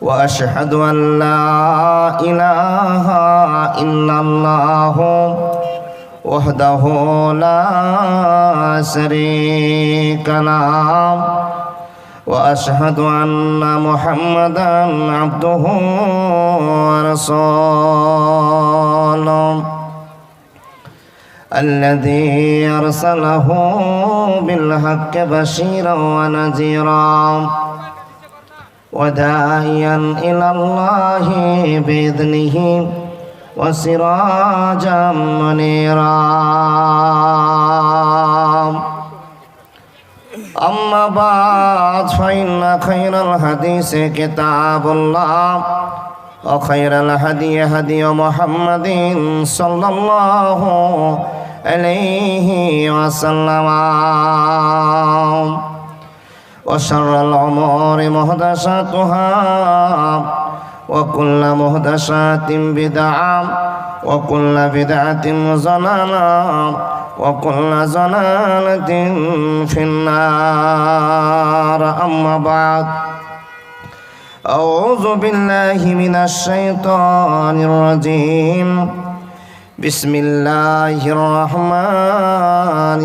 وأشهد أن لا إله إلا الله وحده لا شريك له وأشهد أن محمدا عبده ورسوله الذي أرسله بالحق بشيرا ونذيرا وداعيا إلى الله بإذنه وسراجا منيرا أما بعد فإن خير الحديث كتاب الله وخير الهدي هدي محمد صلى الله عليه وسلم وشر الأمور محدثاتها وكل محدثات بدعة وكل بدعة ضلالة وكل ضلالة في النار أما بعد أعوذ بالله من الشيطان الرجيم بسم الله الرحمن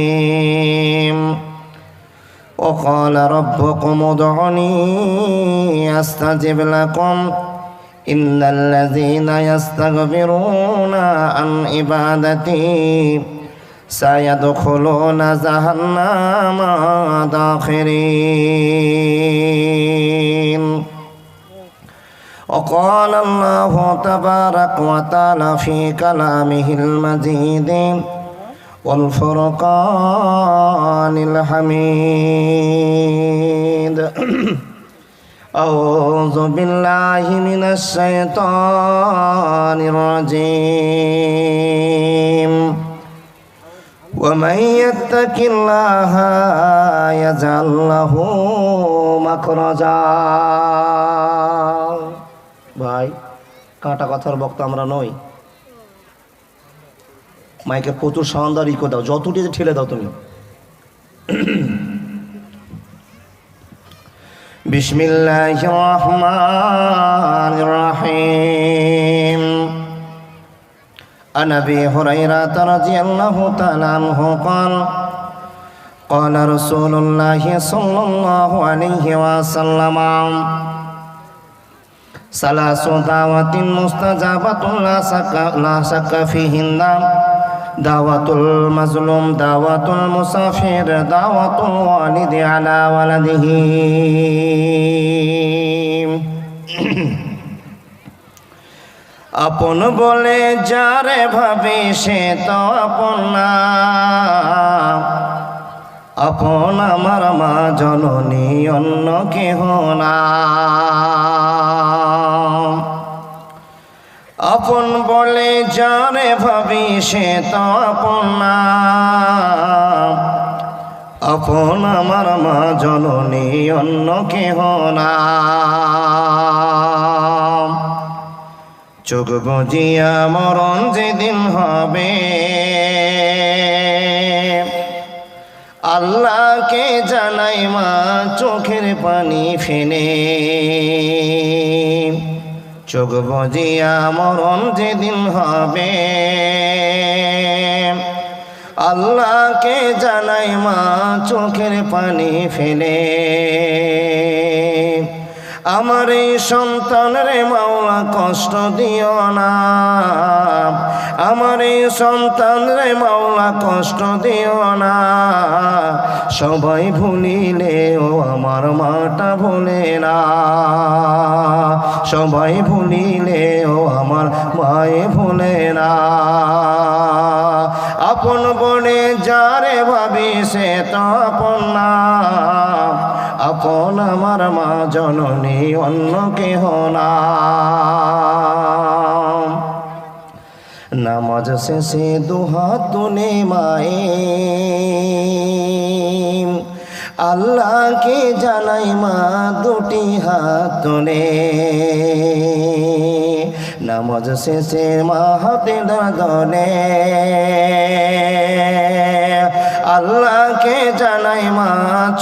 الرحيم وقال ربكم ادعوني أستجب لكم إن الذين يستكبرون عن عبادتي سيدخلون جهنم داخرين وقال الله تبارك وتعالى في كلامه المجيد والفرقان الحميد أعوذ بالله من الشيطان الرجيم ومن يتق الله يجعل له مخرجا ভাই কাঁটা কথার বক্তা আমরা নই মাইকে প্রচুর সাউন্ড আর ইকো দাও যতটি ঠেলে দাও তুমি বিসমিল্লাহির রহমানির রহিম عن أبي هريرة رضي الله تعالى عنه قال قال رسول الله صلى الله عليه وسلم ثلاث دعوات مستجابة لا شك فيهن دعوة المظلوم دعوة المسافر دعوة الوالد على ولده আপন বলে যারে ভাবে সে তো আপন না আপন আমার মা জননী অন্য কেহ না আপন বলে যারে ভাবে সে তো আপন না আপন আমার মা জননী অন্য কেহ না চোখ বুজিয়া মরণ যেদিন হবে আল্লাহকে জানাই মা চোখের পানি ফেলে চোখ বুজিয়া মরণ যেদিন হবে আল্লাহকে জানাই মা চোখের পানি ফেলে আমার এই সন্তানের মাওলা কষ্ট দিও না আমার এই সন্তানের মাওলা কষ্ট দিও না সবাই ভুলিলেও আমার মাটা ভুলে না সবাই ভুলিলেও আমার মায়ে ভুলে না আপন বলে যারে ভাবি সে তো আপন না আপন আমার মা জননী অন্য কেহ না নামাজ শেষে দুহাত তুলে মায়ে আল্লাহকে জানাই মা দুটি হাত তুলে নামাজ শেষে মা হাতে ধরে আল্লাহকে জানাই মা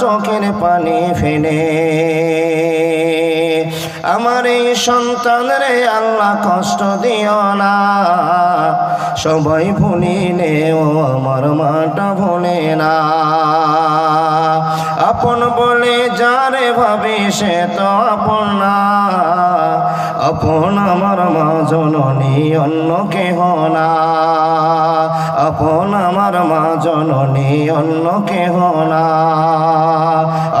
চোখের পানি ফেলে আমার এই সন্তান রে আল্লাহ কষ্ট দিও না, সবাই ভুলিলেও আমার মাটা ভোলে না। আপন বলে যারে ভাবে সে তো আপন না, আপন আমার মা জননী অন্য কেহ না, আপন আমার মা জননী অন্য কেহ না,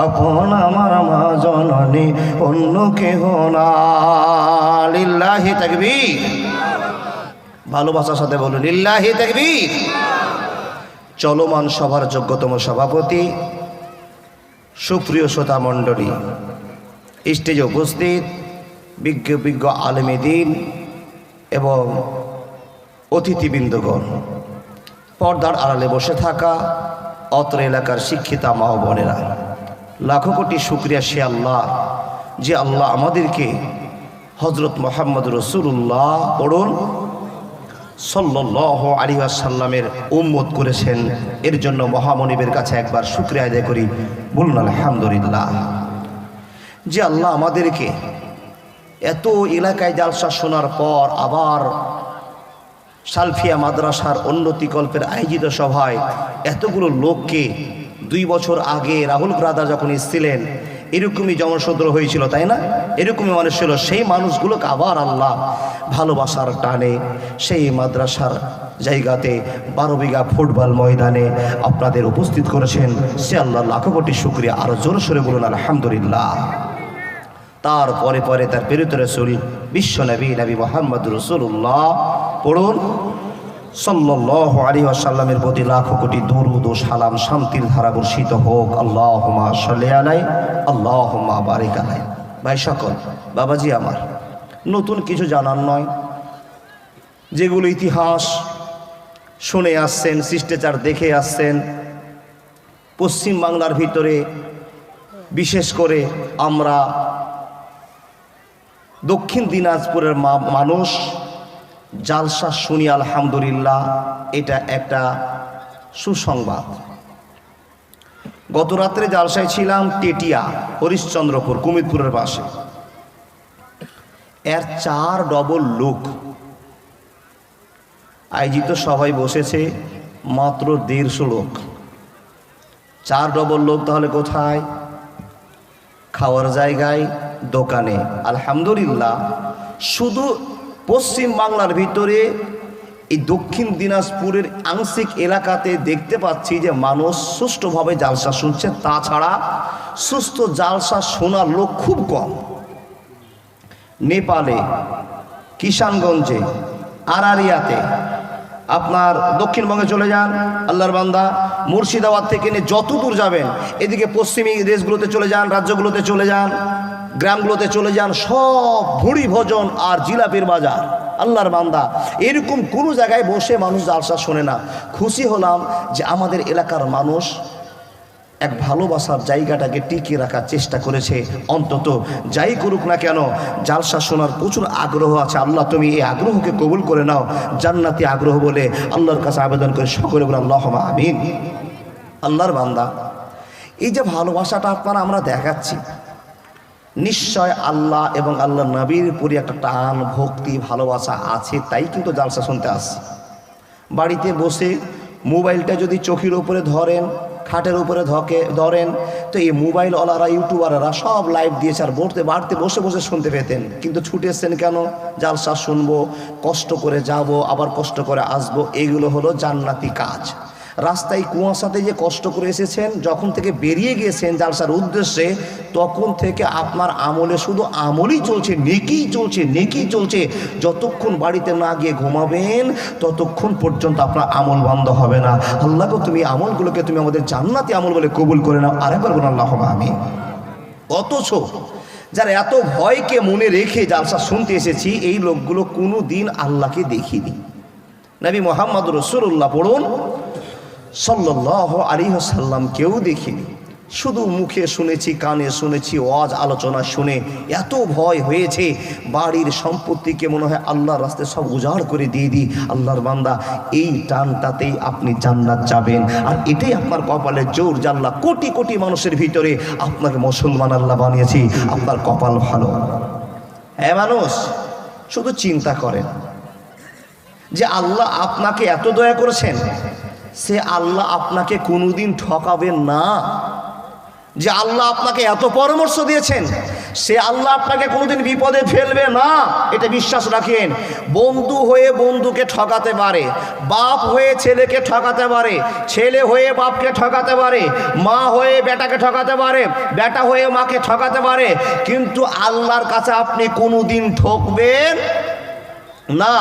আপন আমার মা জননী অন্য কেহ না। লিল্লাহি তাকবীর। ভালোবাসার সাথে বলুন লিল্লাহি তাকবীর। চলমান সভার যোগ্যতম সভাপতি, সুপ্রিয় শ্রোতা মণ্ডলী, স্টেজে উপস্থিত বিজ্ঞ আলেমে দ্বীন এবং অতিথিবৃন্দগণ, পর্দার আড়ালে বসে থাকা অত্র এলাকার শিক্ষিতা মা ও বোনেরা, লাখো কোটি শুকরিয়া সে আল্লাহ যে আল্লাহ আমাদেরকে হযরত মুহাম্মদ রাসূলুল্লাহ পড়ুন সাল্লাল্লাহু আলাইহি ওয়াসাল্লামের উম্মত করেছেন। এর জন্য মহামনিবের কাছে একবার শুকরিয়া আদায় করি, বলুন আলহামদুলিল্লাহ। যে আল্লাহ আমাদেরকে এত এলাকায় জালসা শোনার পর আবার সালফিয়া মাদ্রাসার উন্নতিকল্পের আয়োজিত সভায় এতগুলো লোককে 2 বছর আগে রাহুল ব্রাদার যখন এসেছিলেন এরকমই জনসদ্র হয়েছিল, তাই না? এরকমই মানুষ ছিল। সেই মানুষগুলোকে আবার আল্লাহ ভালোবাসার টানে সেই মাদ্রাসার জায়গাতে 12 বিঘা ফুটবল ময়দানে আপনাদের উপস্থিত করেছেন। সে আল্লাহ লাখো কোটি শুকরিয়া। আরো জোরে সোরে বলুন আলহামদুলিল্লাহ। তার পরে পরে তার প্রেরিত রাসূল বিশ্ব নবী মুহাম্মদ রাসূলুল্লাহ পড়ুন সাল্লাল্লাহু আলাইহি ওয়াসাল্লামের প্রতি লাখো কোটি দরুদ ও সালাম শান্তির ধারা বর্ষিত হোক। আল্লাহুম্মা সাল্লি আলাইহি আল্লাহুম্মা বারিক আলাইহি। ভাই সকল, বাবাজি আমার, নতুন কিছু জানার নয়, যেগুলো ইতিহাস শুনে আসছেন, শিষ্টাচার দেখে আসছেন, পশ্চিম বাংলার ভিতরে বিশেষ করে আমরা দক্ষিণ দিনাজপুরের মানুষ জালসা শুনি আলহামদুলিল্লাহ, এটা একটা সুসংবাদ। গত রাত্রে জালসায় ছিলাম টেটিয়া, হরিশ্চন্দ্রপুর, কুমিরপুরের পাশে। এর 4 ডবল লোক আয়োজিত সবাই বসেছে, মাত্র 150 লোক। 4 ডবল লোক তাহলে কোথায়? খাওয়ার জায়গায়, দোকানে। আলহামদুলিল্লাহ, শুধু পশ্চিম বাংলার ভিতরে এই দক্ষিণ দিনাজপুরের আংশিক এলাকাতে দেখতে পাচ্ছি যে মানুষ সুষ্ঠুভাবে জালসা শুনছে, তাছাড়া সুস্থ জালসা শোনার লোক খুব কম। নেপালে, কিষানগঞ্জে, আরারিয়াতে, আপনার দক্ষিণবঙ্গে চলে যান, আল্লাহর বান্দা মুর্শিদাবাদ থেকে নিয়ে যত দূর যাবেন, এদিকে পশ্চিমী দেশগুলোতে চলে যান, রাজ্যগুলোতে চলে যান, গ্রামগুলোতে চলে যান, সব ভুঁড়ি ভোজন আর জিলাপির বাজার। আল্লাহর বান্দা, এরকম কোনো জায়গায় বসে মানুষ জালসা শোনে না। খুশি হলাম যে আমাদের এলাকার মানুষ এক ভালোবাসার জায়গাটাকে টিকিয়ে রাখার চেষ্টা করেছে। অন্তত যাই করুক না কেন, জালসা শোনার প্রচুর আগ্রহ আছে। আল্লাহ তুমি এই আগ্রহকে কবুল করে নাও, জান্নাতি আগ্রহ বলে আল্লাহর কাছে আবেদন করে সকলে বলে আল্লাহুম্মা আমিন। আল্লাহর বান্দা, এই যে ভালোবাসাটা আপনারা আমরা দেখাচ্ছি, নিশ্চয় আল্লাহ এবং আল্লাহ নবীর প্রতি একটা টান, ভক্তি, ভালোবাসা আছে, তাই কিন্তু জালসা শুনতে আসছি। বাড়িতে বসে মোবাইলটা যদি চোখের উপরে ধরেন, খাটের উপরে ধরেন, তো এই মোবাইলওয়ালারা, ইউটিউবাররা সব লাইভ দিয়েছে, আর বাড়িতে বসে বসে শুনতে পেতেন। কিন্তু ছুটে এসছেন কেন? জালসা শুনবো, কষ্ট করে যাব, আবার কষ্ট করে আসবো। এগুলো হলো জান্নাতি কাজ। রাস্তায় কুয়াশাতে যে কষ্ট করে এসেছেন, যখন থেকে বেরিয়ে গিয়েছেন জালসার উদ্দেশ্যে, তখন থেকে আপনার আমলে শুধু আমলই চলছে, নেকিই চলছে, নেকিই চলছে। যতক্ষণ বাড়িতে না গিয়ে ঘুমাবেন ততক্ষণ পর্যন্ত আপনার আমল বন্ধ হবে না। আল্লাহকে তুমি আমলগুলোকে তুমি আমাদের জান্নাতি আমল বলে কবুল করে নাও। আরেকবার বলুন আল্লাহুম্মা আমিন। অথচ যারা এত ভয়কে মনে রেখে জালসা শুনতে এসেছি, এই লোকগুলো কোনো দিন আল্লাহকে দেখিনি। নবী মুহাম্মদ রাসূলুল্লাহ পড়ুন সাল্লাল্লাহু আলাইহি ওয়াসাল্লাম কেউ দেখিনি, শুধু মুখে শুনেছি, কানে শুনেছি, ওয়াজ আলোচনা শুনে এত ভয় হয়েছে, বাড়ির সম্পত্তিকে মনে হয় আল্লাহর রাস্তায় সব উজাড় করে দিয়ে দিই। আল্লাহর বান্দা, এই টানটাতেই আপনি জান্নাত যাবেন, আর এটাই আপনার কপালে জোর। জাল্লা কোটি কোটি মানুষের ভিতরে আপনাকে মুসলমান আল্লাহ বানিয়েছি, আপনার কপাল ভালো। হ্যাঁ মানুষ, শুধু চিন্তা করেন যে আল্লাহ আপনাকে এত দয়া করেছেন, সে আল্লাহ আপনাকে কোনোদিন ঠকাবেন না। যে আল্লাহ আপনাকে এত পরামর্শ দিয়েছেন, সে আল্লাহ আপনাকে কোনোদিন বিপদে ফেলবে না, এটা বিশ্বাস রাখেন। বন্ধু হয়ে বন্ধুকে ঠকাতে পারে, বাপ হয়ে ছেলেকে ঠকাতে পারে, ছেলে হয়ে বাপকে ঠকাতে পারে, মা হয়ে বেটাকে ঠকাতে পারে, বেটা হয়ে মাকে ঠকাতে পারে, কিন্তু আল্লাহর কাছে আপনি কোনোদিন ঠকবেন না।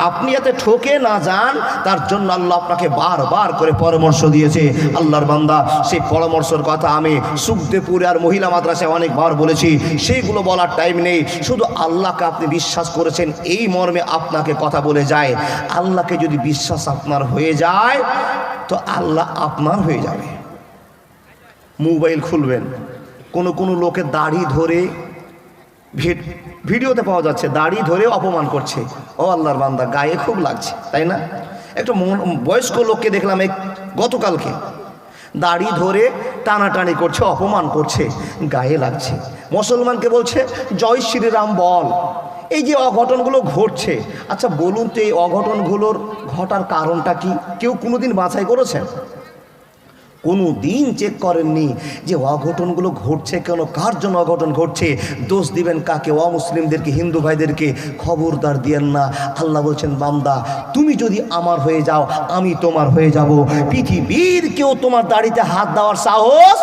আপনি যাতে ঠকে না যান তার জন্য আল্লাহ আপনাকে বারবার করে পরামর্শ দিয়েছে। আল্লাহর বান্দা, সেই পরামর্শের কথা আমি সুখদেবপুরে আর মহিলা মাদ্রাসায় অনেকবার বলেছি, সেইগুলো বলার টাইম নেই। শুধু আল্লাহকে আপনি বিশ্বাস করেছেন এই মর্মে আপনাকে কথা বলে যায়। আল্লাহকে যদি বিশ্বাস আপনার হয়ে যায় তো আল্লাহ আপনার হয়ে যাবে। মোবাইল খুলবেন, কোনো লোকের দাড়ি ধরে ভিডিওতে পাওয়া যাচ্ছে, দাড়ি ধরে অপমান করছে। ও আল্লাহর বান্দা, গায়ে খুব লাগছে, তাই না? একটা বয়স্ক লোককে দেখলাম গতকালকে, দাড়ি ধরে টানাটানি করছে, অপমান করছে, গায়ে লাগছে। মুসলমানকে বলছে জয় শ্রীরাম বল। এই যে অঘটনগুলো ঘটছে, আচ্ছা বলুন তো এই অঘটনগুলোর ঘটার কারণটা কি? কেউ কোনোদিন বাছাই করেছেন? কোনো দিন চেক করেননি যে অঘটনগুলো ঘটছে কেন, কার জন্য অঘটন ঘটছে? দোষ দিবেন কাকে? অমুসলিমদেরকে, হিন্দু ভাইদেরকে। খবরদার দিয়েন না। আল্লাহ বলছেন, বান্দা তুমি যদি আমার হয়ে যাও আমি তোমার হয়ে যাব। পৃথিবীর কেউ তোমার দাড়িতে হাত দেওয়ার সাহস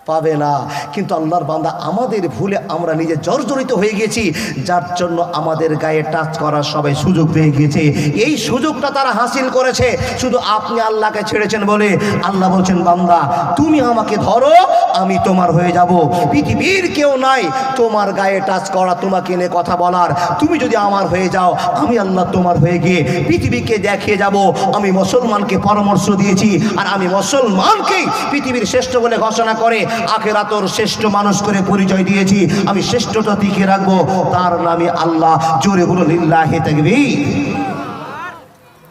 পাবে না। কিন্তু আল্লাহর বান্দা, আমাদের ভুলে আমরা নিজে জর্জরিত হয়ে গেছি, যার জন্য আমাদের গায়ে টাচ করার সবাই সুযোগ পেয়ে গেছে। এই সুযোগটা তারা হাসিল করেছে, শুধু আপনি আল্লাহকে ছেড়েছেন বলে। আল্লাহ বলছেন, বান্দা তুমি আমাকে ধরো আমি তোমার হয়ে যাব। পৃথিবীর কেউ নাই তোমার গায়ে টাচ করা, তোমাকে নিয়ে কথা বলার। তুমি যদি আমার হয়ে যাও আমি আল্লাহ তোমার হয়ে গিয়ে পৃথিবীকে দেখিয়ে যাব আমি মুসলমানকে পরামর্শ দিয়েছি, আর আমি মুসলমানকেই পৃথিবীর শ্রেষ্ঠ বলে ঘোষণা করে আখিরাতের শ্রেষ্ঠ মানুষ করে পরিচয় দিয়েছি। আমি শ্রেষ্ঠতা টিকে রাখবো, তার নামে আল্লাহ। জোরে বলো লিল্লাহি তাকবীর।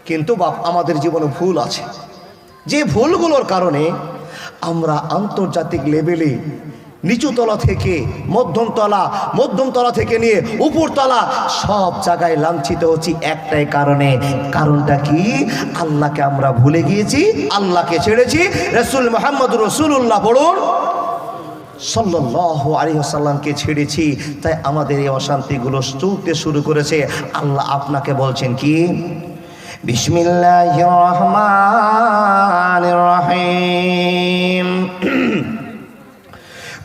কিন্তু বাপ, আমাদের জীবনে ভুল আছে, যে ভুলগুলোর কারণে আমরা আন্তর্জাতিক লেভেলে নিচুতলা থেকে মধ্যমতলা থেকে নিয়ে উপরতলা সব জায়গায় লাঞ্ছিত হচ্ছি একটাই কারণে। কারণটা কি? আল্লাহকে আমরা ভুলে গিয়েছি, আল্লাহকে ছেড়েছি। রাসূল মুহাম্মদুর রাসূলুল্লাহ পড়ুন সাল্লাল্লাহু আলাইহি ওয়াসাল্লামকে ছেড়েছি, তাই আমাদের এই অশান্তিগুলো চলতে শুরু করেছে। আল্লাহ আপনাকে বলছেন কি? বিসমিল্লাহির রহমানির রহিম।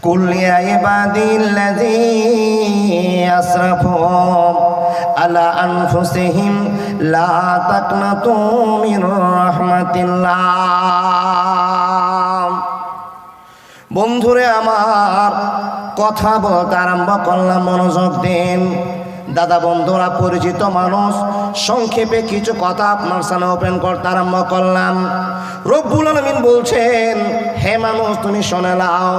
কুল ইয়া ইবাদিল্লাযীনা আসরাফু আলা আনফুসিহিম লা তাকনাতু মির রাহমাতিল্লাহ। বন্ধুরে আমার, কথা বলতে আরম্ভ করলাম, মনোযোগ দিন। দাদা বন্ধুরা, পরিচিত মানুষ, সংক্ষেপে কিছু কথা আপনার সামনে ওপেন করতে আরম্ভ করলাম। রব্বুল আলামিন বলছেন, হে মানুষ তুমি শুনে নাও,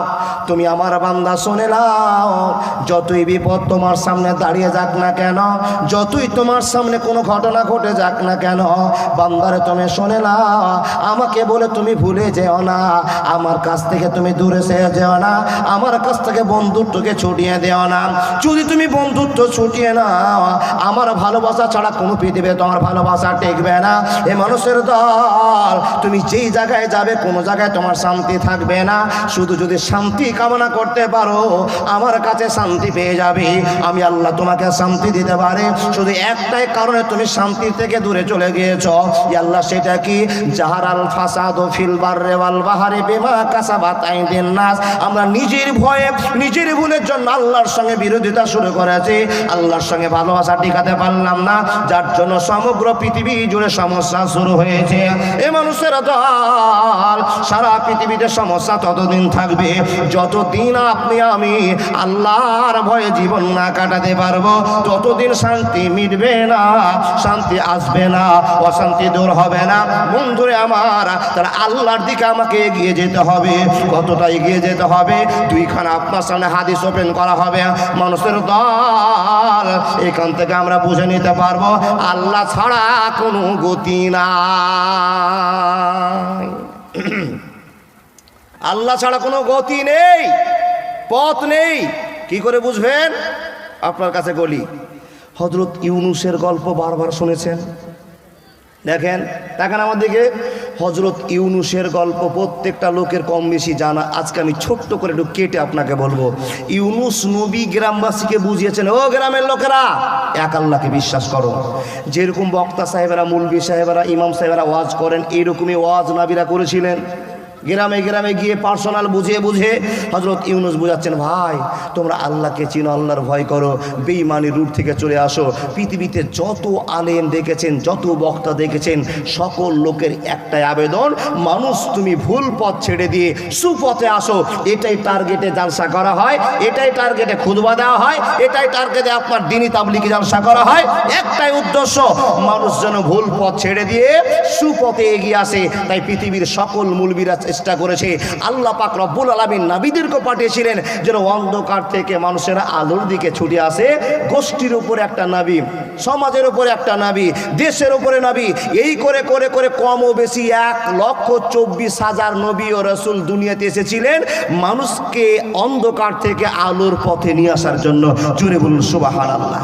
তুমি আমার বান্দা শুনে নাও। যতই বিপদ তোমার সামনে দাঁড়িয়ে যাক না কেন, যতই তোমার সামনে কোনো ঘটনা ঘটে যাক না কেন, বান্দারে তুমি শুনে নাও, আমাকে বলে তুমি ভুলে যেও না, আমার কাছ থেকে তুমি দূরে সরে যেও না, আমার কাছ থেকে বন্ধুত্বকে ছুটিয়ে দেও না। যদি তুমি বন্ধুত্ব ছুটিয়ে নাও, আমার ভালোবাসা ছাড়া কোনো পৃথিবীতে তোমার ভালোবাসা টেকবে না। এ মানুষের দল, তুমি যেই জায়গায় যাবে কোনো জায়গায় তোমার শান্তি থাকবে না। শুধু যদি শান্তি কামনা করতে পারো আমার কাছে শান্তি পেয়ে যাবে। আমি আল্লাহ তোমাকে শান্তি দিতে পারে, শুধু একটাই কারণে তুমি শান্তি থেকে দূরে চলে গিয়েছ। আল্লাহ সেটা কি? জাহারাল ফাসাদু ফিল বাররি ওয়াল বাহরি বিমা কাসাবাত আইদিন নাস। আমরা নিজের ভয়ে, নিজের ভুলের জন্য আল্লাহর সঙ্গে বিরোধিতা শুরু করেছি, আল্লাহর সঙ্গে ভালোবাসা টিকাতে পারলাম না, যার জন্য সমগ্র পৃথিবী জুড়ে সমস্যা শুরু হয়েছে। এ মানুষের দল, সারা পৃথিবীতে সমস্যা ততদিন থাকবে যতদিন আপনি আমি আল্লাহর ভয়ে জীবন না কাটাতে পারবো, ততদিন শান্তি মিটবে না, শান্তি আসবে না, অশান্তি দূর হবে না। বন্ধুরে আমার, তারা আল্লাহর দিকে আমাকে এগিয়ে যেতে হবে। কতটা এগিয়ে যেতে হবে? দুইখানা আপনার সামনে হাদিস ওপেন করা হবে। মানুষের দল, এখান থেকে আমরা বুঝে নিতে পারবো আল্লাহ ছাড়া কোনো গতি নাই। আল্লাহ ছাড়া কোনো গতি নেই, পথ নেই। কি করে বুঝবেন? আপনার কাছে বলি, হযরত ইউনূসের গল্প বারবার শুনেছেন? দেখেন, দেখেন আমার দিকে। হযরত ইউনূসের গল্প প্রত্যেকটা লোকের কম বেশি জানা। আজকে আমি ছোট্ট করে একটু কেটে আপনাকে বলবো। ইউনূস নবী গ্রামবাসীকে বুঝিয়েছেন, ও গ্রামের লোকেরা, এক আল্লাহকে বিশ্বাস করো। যেরকম বক্তা সাহেবেরা, মুলবি সাহেবেরা, ইমাম সাহেবেরা ওয়াজ করেন, এইরকমই ওয়াজ নবীরা করেছিলেন। গ্রামে গ্রামে গিয়ে পার্সোনাল বুঝিয়ে বুঝে হযরত ইউনূস বুঝাচ্ছেন, ভাই তোমরা আল্লাহকে চিনো, আল্লাহর ভয় করো, বেঈমানির রূপ থেকে চলে আসো। পৃথিবীতে যত আলেম দেখেছেন, যত বক্তা দেখেছেন, সকল লোকের একটাই আবেদন, মানুষ তুমি ভুল পথ ছেড়ে দিয়ে সুপথে আসো। এটাই টার্গেটে জালসা করা হয়, এটাই টার্গেটে খুতবা দেওয়া হয়, এটাই টার্গেটে আপনার দ্বীনি তাবলীগি জালসা করা হয়। একটাই উদ্দেশ্য, মানুষ যেন ভুল পথ ছেড়ে দিয়ে সুপথে এগিয়ে আসে। তাই পৃথিবীর সকল মুলবিরা চেষ্টা করেছে। আল্লাহ পাক রব্বুল আলামিন নবীদেরকে পাঠিয়েছিলেন যেন অন্ধকার থেকে মানুষেরা আলোর দিকে ছুটে আসে। গোষ্ঠীর উপরে একটা নবী, সমাজের উপরে একটা নবী, দেশের উপরে নবী, এই করে করে করে কম ও বেশি 1,24,000 নবী ও রাসূল দুনিয়াতে এসেছিলেন মানুষকে অন্ধকার থেকে আলোর পথে নিয়ে আসার জন্য। জোরে বলুন সুবহানাল্লাহ।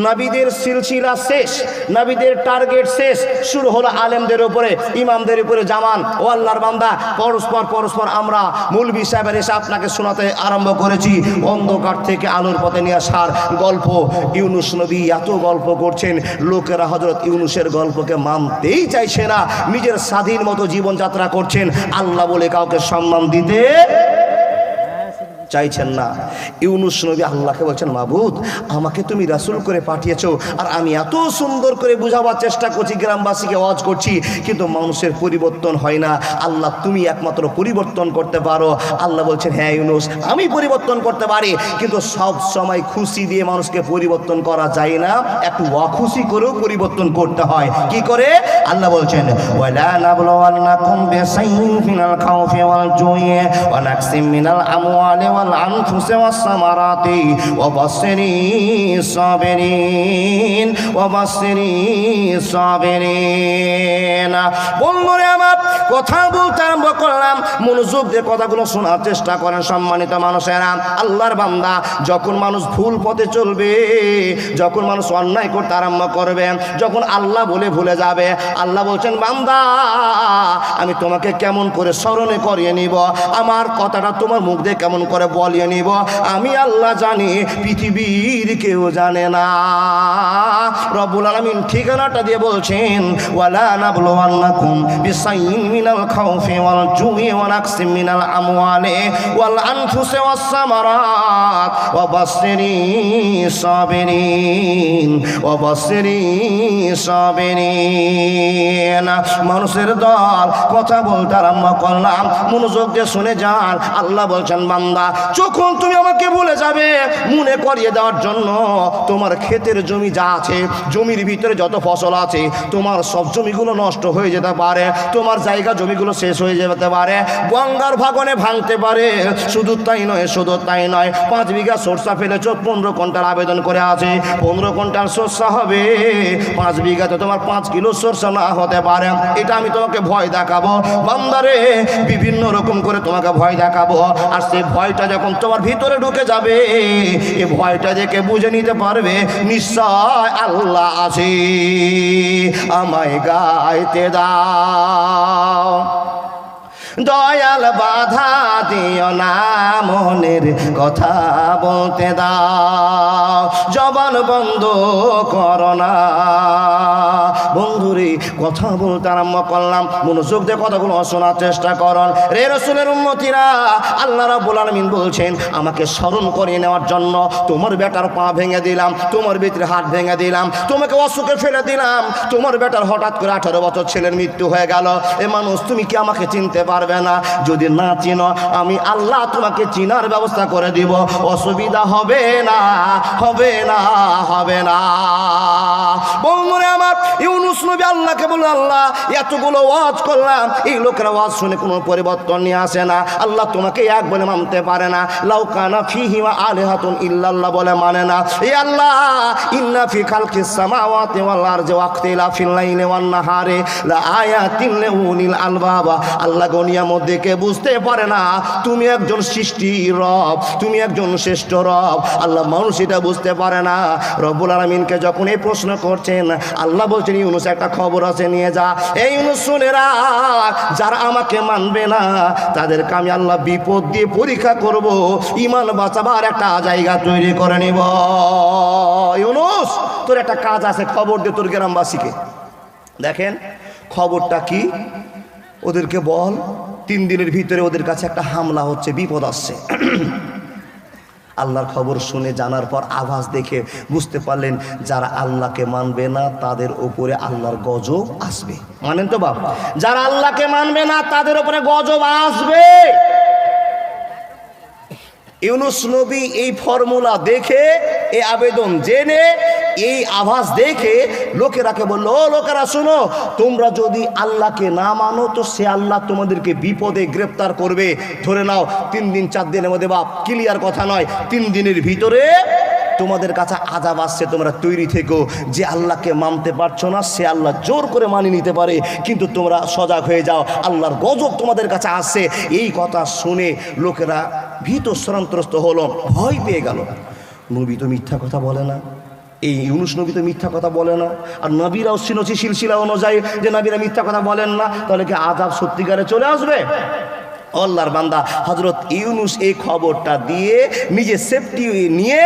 নবীদের সিলসিলা শেষ, নবীদের টার্গেট শেষ। শুরু হলো আলেমদের উপরে, ইমামদের উপরে। জামান ও আল্লাহর বান্দা, পরস্পর পরস্পর আমরা মৌলবি সাহেবের এসে আপনাকে শোনাতে আরম্ভ করেছি অন্ধকার থেকে আলোর পথে নিয়ে আসার গল্প। ইউনূস নবী এত গল্প করছেন, লোকেরা হযরত ইউনূসের গল্পকে মানতেই চাইছে না। নিজের স্বাধীন মতো জীবনযাত্রা করছেন, আল্লাহ বলে কাউকে সম্মান দিতে চাইছেন না। ইউনূস নবী আল্লাহকে বলছেন, মাবুদ আমাকে তুমি রাসূল করে পাঠিয়েছো, আর আমি এত সুন্দর করে বুঝাবার চেষ্টা করছি, গ্রামবাসীকে ওয়াজ করছি, কিন্তু মানুষের পরিবর্তন হয় না। আল্লাহ তুমি একমাত্র পরিবর্তন করতে পারো। আল্লাহ বলছেন, হ্যাঁ ইউনূস আমি পরিবর্তন করতে পারি, কিন্তু সব সময় খুশি দিয়ে মানুষকে পরিবর্তন করা যায় না, একটু অখুশি করেও পরিবর্তন করতে হয়। কি করে? আল্লাহ বলছেন, ওয়ালা নাবলুওয়ান্নাকুম বিশাইইন মিনাল খাউফি ওয়াল জুই ওয়া নাকসিম মিনাল আমওয়ালি والأنفس والثمرات وبشر الصابرين وبشر الصابرين। বন্ধুরা আমার, কথা বলতে আরম্ভ করলাম, মনোযোগ দিয়ে কথাগুলো শোনার চেষ্টা করেন সম্মানিত মানুষেরা। আল্লাহর বান্দা, যখন মানুষ ভুল পথে চলবে, যখন মানুষ অন্যায় করতে আরম্ভ করবে, যখন আল্লাহ বলে ভুলে যাবে, আল্লাহ বলছেন, বান্দা আমি তোমাকে কেমন করে স্মরণে করিয়ে নিব, আমার কথাটা তোমার মুখ দিয়ে কেমন করে বলিয়ে নিব, আমি আল্লাহ জানি, পৃথিবীর কেউ জানে না। রব্বুল আলামিন ঠিকানাটা দিয়ে বলছেন, ওয়ালা নাবলুওয়ান্নাকুম বিশাইইন মিনাল খাউফি ওয়াল জুই ওয়া নাকসিম মিনাল আমওয়ালি ওয়াল আনফুসি ওয়াস সামারাত ওয়া বাশশিরিস সাবিরিন ওয়া বাশশিরিস সাবিরিন। মানুষের দল, কথা বলতে আরম্ভ করলাম, মনোযোগ দিয়ে শুনে যান। আল্লাহ বলছেন, বান্দা যখন তুমি আমাকে ভুলে যাবে, মনে করিয়ে দেওয়ার জন্য তোমার ক্ষেতের জমি যা আছে, জমির ভিতরে যত ফসল আছে, তোমার সব জমিগুলো নষ্ট হয়ে যেতে পারে, তোমার জায়গা জমিগুলো শেষ হয়ে যেতে পারে, গঙ্গার ভাগনে ভাঙতে পারে। শুধু তাই নয়, শুধু তাই নয়, 5 বিঘা সরষা ফেলেছ, 15 কুইন্টাল আবেদন করে আছে, 15 কুইন্টাল সরষা হবে, 5 বিঘাতে তোমার 5 কিলো সরষা না হতে পারে। এটা আমি তোমাকে ভয় দেখাবো বান্দারে, বিভিন্ন রকম করে তোমাকে ভয় দেখাবো। আর সেই ভয়টা যখন তোমার ভিতরে ঢুকে যাবে, এই ভয়টা দেখে বুঝে নিতে পারবে নিশ্চয় আল্লাহ আছে, আমায় গাইতে দাও। দয়াল বাধা দিও না, মনের কথা বলতে দাও, জবান বন্ধ করো না। বন্ধুরে, কথা বলতে আরম্ভ করলাম, মনোযোগ দিয়ে কথাগুলো শোনার চেষ্টা করুন। রে রাসূলের উম্মতিরা, আল্লাহ রাব্বুল আলামিন বলছেন, আমাকে স্মরণ করিয়ে নেওয়ার জন্য তোমার বেটার পা ভেঙে দিলাম, তোমার বেটির হাত ভেঙে দিলাম, তোমাকে অসুখে ফেলে দিলাম, তোমার বেটার হঠাৎ করে 18 বছর ছেলের মৃত্যু হয়ে গেল। এ মানুষ, তুমি কি আমাকে চিনতে পারবে না? যদি না চিনো, আমি আল্লাহ তোমাকে চিনার ব্যবস্থা করে দিব, অসুবিধা হবে না, হবে না, হবে না। বন্ধুরা আমার, ইউনুস নবী আল্লাহকে বলল, আল্লাহ এতগুলো ওয়াজ করলাম, এই লোকেরা ওয়াজ শুনে কোনো পরিবর্তন নিয়ে আসে না, আল্লাহ তোমাকে এক বলে মানতে পারে না, লাউ কানা ফিহিমা আলিহাতুন ইল্লাল্লাহ বলে মানে না। এ আল্লাহ, ইন্না ফি খালকিস সামাওয়াতি ওয়াল আরদি ওয়াখতিলাফিল লাইলি ওয়ান নাহারি লা আয়াতিন লিউলিল আলবাব। আল্লাহ গনিয়ার মধ্যে কে বুঝতে পারে না তুমি একজন সৃষ্টি রব, তুমি একজন শ্রেষ্ঠ রব। আল্লাহ মানুষ এটা বুঝতে পারে না। রব্বুল আলামিনকে যখন এই প্রশ্ন করছেন, আল্লাহ বলছেন ইউনুস একটা খবর আছে নিয়ে যা। এই ইউনুস শুনে রাখ, যারা আমাকে মানবে না তাদেরকে আমি আল্লাহ বিপদ দিয়ে পরীক্ষা করব, ঈমান বাঁচাবার একটা জায়গা তৈরি করে নিব। ইউনুস তোর একটা কাজ আছে, খবর দে তোর গ্রামবাসীকে। দেখেন খবরটা কি, ওদেরকে বল 3 দিনের ভিতরে ওদের কাছে একটা হামলা হচ্ছে, বিপদ আসছে। আল্লাহর খবর শুনে জানার পর আভাস দেখে বুঝতে পারলেন যারা আল্লাহকে মানবে না তাদের উপরে আল্লাহর গজব আসবে। মানেন তো বাপ? যারা আল্লাহকে মানবে না তাদের উপরে গজব আসবে। ইউনুস নবী এই ফর্মুলা দেখে, এই আবেদন জেনে, এই আভাস দেখে লোকেরাকে বলল, ও লোকেরা শোনো, তোমরা যদি আল্লাহকে না মানো তো সে আল্লাহ তোমাদেরকে বিপদে গ্রেপ্তার করবে। ধরে নাও 3 দিন 4 দিনের মধ্যে, বাপ ক্লিয়ার কথা নয়, 3 দিনের ভিতরে তোমাদের কাছে আযাব আসছে, তোমরা তৈরি থেকো। যে আল্লাহকে মানতে পারছো না সে আল্লাহ জোর করে মানিয়ে নিতে পারে, কিন্তু তোমরা সজাগ হয়ে যাও, আল্লাহর গজব তোমাদের কাছে আসছে। এই কথা শুনে লোকেরা ভীত সন্ত্রস্ত হলো, ভয় পেয়ে গেল। নবী তো মিথ্যা কথা বলে না, এই ইউনুস নবী তো মিথ্যা কথা বলে না, আর নবীরাও শুনেছি সিলসিলা অনুযায়ী যে নবীরা মিথ্যা কথা বলেন না, তাহলে কি আযাব সত্যিকারে চলে আসবে? আল্লাহর বান্দা হযরত ইউনুস এই খবরটা দিয়ে নিজে সেফটি নিয়ে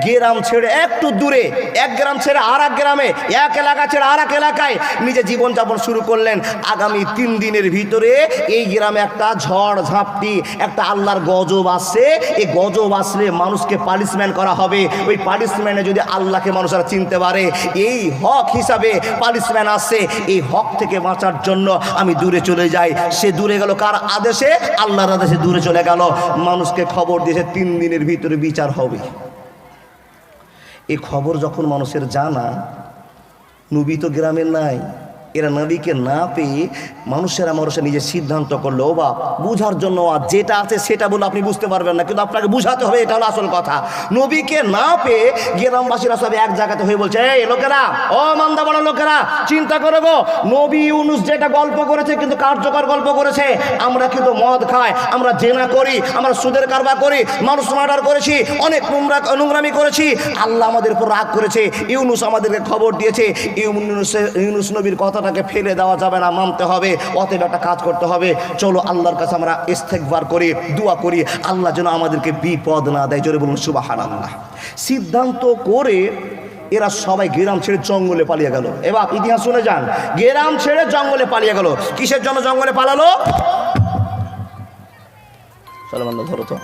গ্রাম ছেড়ে একটু দূরে, 1 গ্রাম ছেড়ে আর 1 গ্রামে, 1 এলাকা ছেড়ে আর 1 এলাকায় নিজে জীবনযাপন শুরু করলেন। আগামী 3 দিনের ভিতরে এই গ্রামে একটা ঝড় ঝাপটি, একটা আল্লাহর গজব আসছে। এই গজব আসলে মানুষকে পানিশমেন্ট করা হবে। ওই পানিশমেন্টে যদি আল্লাহকে মানুষরা চিনতে পারে, এই হক হিসাবে পানিশমেন্ট আসছে। এই হক থেকে বাঁচার জন্য আমি দূরে চলে যাই। সে দূরে গেল কার আদেশে? আল্লাহর আদেশে দূরে চলে গেল। মানুষকে খবর দিয়েছে 3 দিনের ভিতরে বিচার হবে। এই খবর যখন মানুষের জানা, নবী তো গ্রামের নাই, এরা নবীকে না পেয়ে মানুষেরা নিজের সিদ্ধান্ত করলো, ও বাপ বুঝার জন্য যেটা আছে সেটা বলে আপনি বুঝতে পারবেন না, কিন্তু আপনাকে বুঝাতে হবে, এটা হলো আসল কথা। নবীকে না পেয়ে গ্রামবাসীরা সব এক জায়গাতে হয়ে বলছে, এই লোকেরা, ও মান্দা বড় লোকেরা, চিন্তা করে গো, নবী ইউনুস যেটা গল্প করেছে কিন্তু কার্যকর গল্প করেছে। আমরা কিন্তু মদ খাই, আমরা জেনা করি, আমরা সুদের কারবার করি, মানুষ মার্ডার করেছি, অনেক নোংরামি করেছি। আল্লাহ আমাদের উপর রাগ করেছে। ইউনুস আমাদেরকে খবর দিয়েছে, ইউনুস নবীর কথাটাকে ফেলে দেওয়া যাবে না, মানতে হবে। অতএব একটা কাজ করতে হবে, চলো আল্লাহর কাছে আমরা ইস্তেগফার করি, দোয়া করি, আল্লাহ যেন আমাদেরকে বিপদ না দেয়। জোরে বলুন সুবহানাল্লাহ। সিদ্ধান্ত করে এরা সবাই গ্রাম ছেড়ে জঙ্গলে পালিয়ে গেল। এবার ইতিহাস শুনে যান, গ্রাম ছেড়ে জঙ্গলে পালিয়ে গেল। কিসের জন্য জঙ্গলে পালালো? চলো বান্দা ধরো তো।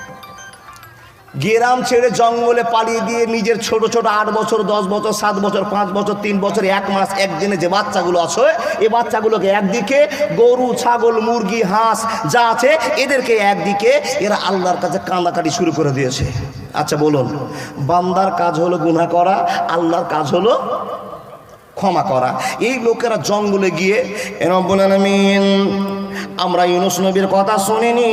গ্রাম ছেড়ে জঙ্গলে পালিয়ে দিয়ে নিজের ছোট ছোট 8 বছর, 10 বছর, 7 বছর, 5 বছর, 3 বছর, 1 মাস, 1 দিনে যে বাচ্চাগুলো আছে, এই বাচ্চাগুলোকে একদিকে, গরু, ছাগল, মুরগি, হাঁস যা আছে এদেরকে একদিকে, এরা আল্লাহর কাছে কান্নাকাটি শুরু করে দিয়েছে। আচ্ছা বলুন, বান্দার কাজ হলো গুনাহ করা, আল্লাহর কাজ হলো ক্ষমা করা। এই লোকেরা জঙ্গলে গিয়ে, রব্বুল আলামিন আমরা ইউনুস নবীর কথা শুনিনি,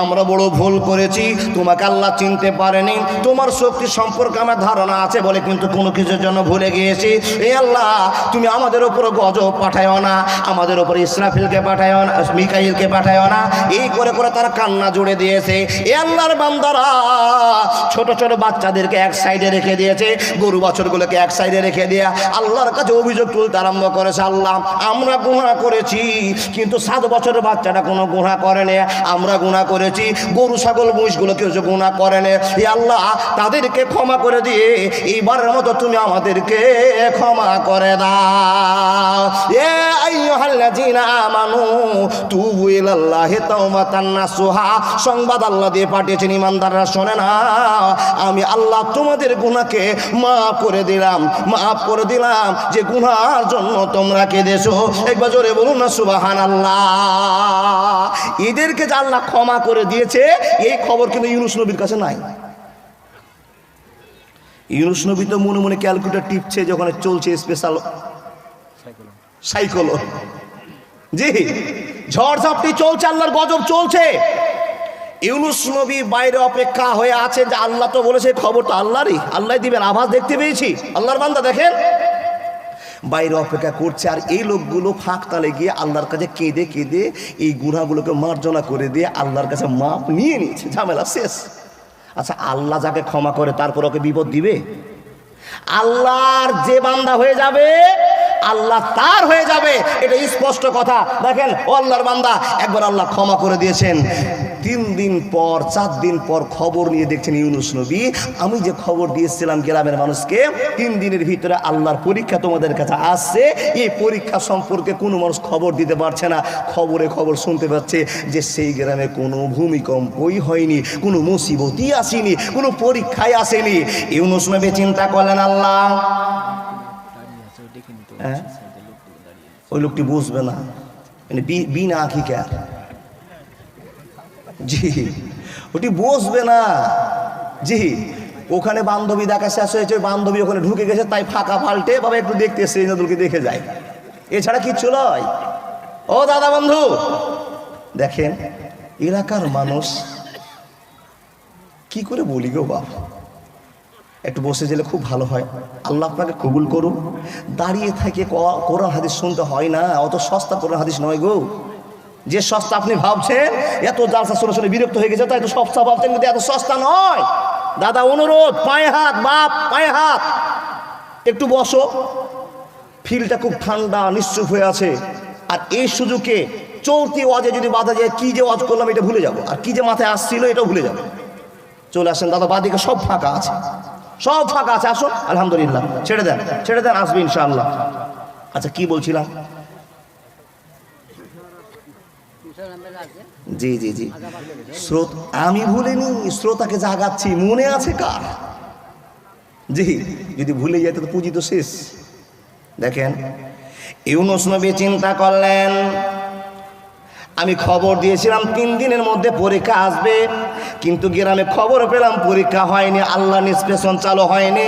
আমরা বড় ভুল করেছি, তোমাকে আল্লাহ চিনতে পারেনি, তোমার শক্তি সম্পর্কে আমার ধারণা আছে বলে কিন্তু কোনো কিছুর জন্য ভুলে গিয়েছি। এই আল্লাহ তুমি আমাদের উপর গজব পাঠায়ও না, আমাদের উপর ইসরাফিলকে পাঠায়ও না, মিকাইলকে পাঠায়ও না। এই করে করে তারা কান্না জুড়ে দিয়েছে। এ আল্লাহর বান্দারা ছোট ছোট বাচ্চাদেরকে এক সাইডে রেখে দিয়েছে, গরু বাছুরগুলোকে এক সাইডে রেখে দিয়ে আল্লাহর কাছে অভিযোগ তুলতে আরম্ভ করেছে, আল্লাহ আমরা গুনাহ করেছি, কিন্তু 7 বছরের বাচ্চাটা কোনো গুনাহ করেনি, আমরা গুনাহ করেছি, গরু ছাগল মহিষগুলো কেউ গুনাহ করেনি। হে আল্লাহ তাদেরকে ক্ষমা করে দিয়ে এইবারের মতো তুমি আমাদেরকে ক্ষমা করে দাও। এ আইয়ুহাল্লাযীনা আমানু তুবু ইলাল্লাহি তাওবাতান নাসুহা, সংবাদ আল্লাহ দিয়ে পাঠিয়েছেন, ইমানদাররা শোনে না, আমি আল্লাহ তোমাদের গুনাহকে মাফ করে দিলাম, মাফ করে দিলাম যে গুনার জন্য তোমরা কেঁদেছো। একবার জোরে বলুন না সুবহানাল্লাহ। এদেরকে যে আল্লাহ ক্ষমা করে দিয়েছে এই খবর কিন্তু ইউনুস নবীর কাছে নাই। ইউনুস নবী তো মনে মনে ক্যালকুলেটর টিপছে, যখন চলছে স্পেশাল সাইক্লোন, জি ঝড় ঝাপটি চলছে, আল্লাহর গজব চলছে। ইউনূস নবী বাইরে অপেক্ষা হয়ে আছে যে আল্লাহ তো বলেছে, খবর তো আল্লাহরই, আল্লাহ দিবেন, আভাস দেখতে পেয়েছি। আল্লাহর বান্দা দেখেন বাইরে অপেক্ষা করছে, আর এই লোকগুলো ফাঁক তালে গিয়ে আল্লাহর কাছে কেঁদে কেঁদে এই গুনাহগুলোকে মার্জনা করে দিয়ে আল্লাহর কাছে মাপ নিয়ে নিয়েছে, ঝামেলা শেষ। আচ্ছা, আল্লাহ যাকে ক্ষমা করে তারপর ওকে বিপদ দিবে? আল্লাহর যে বান্দা হয়ে যাবে আল্লাহ তার হয়ে যাবে, এটা স্পষ্ট কথা। দেখেন ও আল্লাহর বান্দা, একবার আল্লাহ ক্ষমা করে দিয়েছেন, 3 দিন পর 4 দিন পর খবর নিয়ে দেখছেন ইউনূস নবী, আমি যে খবর দিয়েছিলাম গ্রামের মানুষকে 3 দিনের ভিতরে আল্লাহর পরীক্ষা তোমাদের কাছে আসছে, এই পরীক্ষা সম্পর্কে কোনো মানুষ খবর দিতে পারছে না। খবরে খবর শুনতে পাচ্ছে যে সেই গ্রামে কোনো ভূমিকম্পই হয়নি, কোনো মুসিবতই আসেনি, কোনো পরীক্ষায় আসেনি। ইউনূস নবী চিন্তা করলেন, আল্লাহ ওই লোকটি বুঝবে না, মানে বিনা আঁকিকার, জি ওটি বসবে না, জি ওখানে বান্ধবী দেখা শেষ হয়েছে, বান্ধবী ওখানে ঢুকে গেছে, তাই ফাঁকা পাল্টে বাবা একটু দেখতে এসে নদুলকে দেখে যায়, এছাড়া কিচ্ছু নয়। ও দাদা বন্ধু দেখেন, এলাকার মানুষ কি করে বলি গো বাপ, একটু বসে গেলে খুব ভালো হয়, আল্লাহ আপনাকে কবুল করুন। দাঁড়িয়ে থেকে কোরআন হাদিস শুনতে হয় না, অত সস্তা কোরআন হাদিস নয় গো। যে সস্তা আপনি ভাবছেন, এত জালসা শুনে শুনে বিরক্ত হয়ে গেছে তাই তো সস্তা ভাবছেন, কিন্তু এত সস্তা নয়। দাদা অনুরোধ, পায়ে হাত, বাপ পায়ে হাত, একটু বসো, ফিলটা খুব ঠান্ডা নিশ্চুপ হয়ে আছে। আর এই সুযোগে চলতি ওয়াজে যদি বাধা যায়, কি যে ওয়াজ করলাম এটা ভুলে যাবো, আর কি যে মাথায় আসছিল এটাও ভুলে যাবো। চলে আসেন দাদা, বাদিকে সব ফাঁকা আছে, সব ফাঁকা আছে, আসুন। আলহামদুলিল্লাহ, ছেড়ে দেন ছেড়ে দেন, আসবে ইনশাআল্লাহ। আচ্ছা কি বলছিলাম, জি জি জি আমি ভুলিনি, শ্রোতাকে জাগাচ্ছি, মনে আছে কার? জি যদি ভুলে যেত তো পুঁজি তো শেষ। দেখেন ইউনূস নবী চিন্তা করলেন, আমি খবর দিয়েছিলাম 3 দিনের মধ্যে পরীক্ষা আসবে, কিন্তু গ্রামে খবর পেলাম পরীক্ষা হয়নি, আল্লাহ নিষ্পেষণ চালু হয়নি,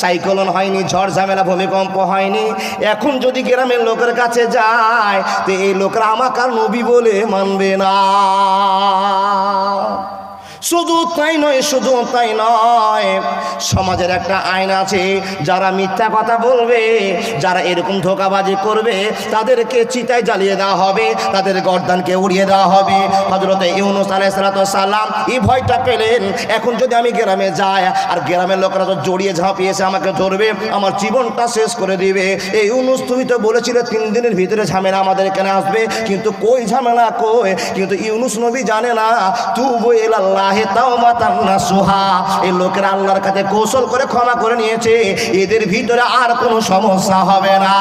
সাইক্লোন হয়নি, ঝড় ঝামেলা ভূমিকম্প হয়নি। এখন যদি গ্রামের লোকের কাছে যায় তো এই লোকরা আমাকে আর নবী বলে মানবে না। শুধু তাই নয়, শুধু তাই নয়, সমাজের একটা আইন আছে, যারা মিথ্যা কথা বলবে, যারা এরকম ধোঁকাবাজি করবে তাদেরকে চিতায় জ্বালিয়ে দেওয়া হবে, তাদের গর্দানকে উড়িয়ে দেওয়া হবে। হযরত ইউনূস আলাইহিস সালাম এই ভয়টা পেলেন, এখন যদি আমি গ্রামে যাই আর গ্রামের লোকেরা তো জড়িয়ে ঝাঁপিয়েছে আমাকে ধরবে, আমার জীবনটা শেষ করে দিবে। এই ইউনূস তুমি তো বলেছিলে 3 দিনের ভিতরে ঝামেলা আমাদের এখানে আসবে, কিন্তু কই ঝামেলা কই? কিন্তু ইউনূস নবী জানে না, তুবু ইলাল্লাহ তাওবাতান নাসুহা, এই লোকেরা আল্লাহর কাছে কৌশল করে ক্ষমা করে নিয়েছে, এদের ভিতরে আর কোনো সমস্যা হবে না।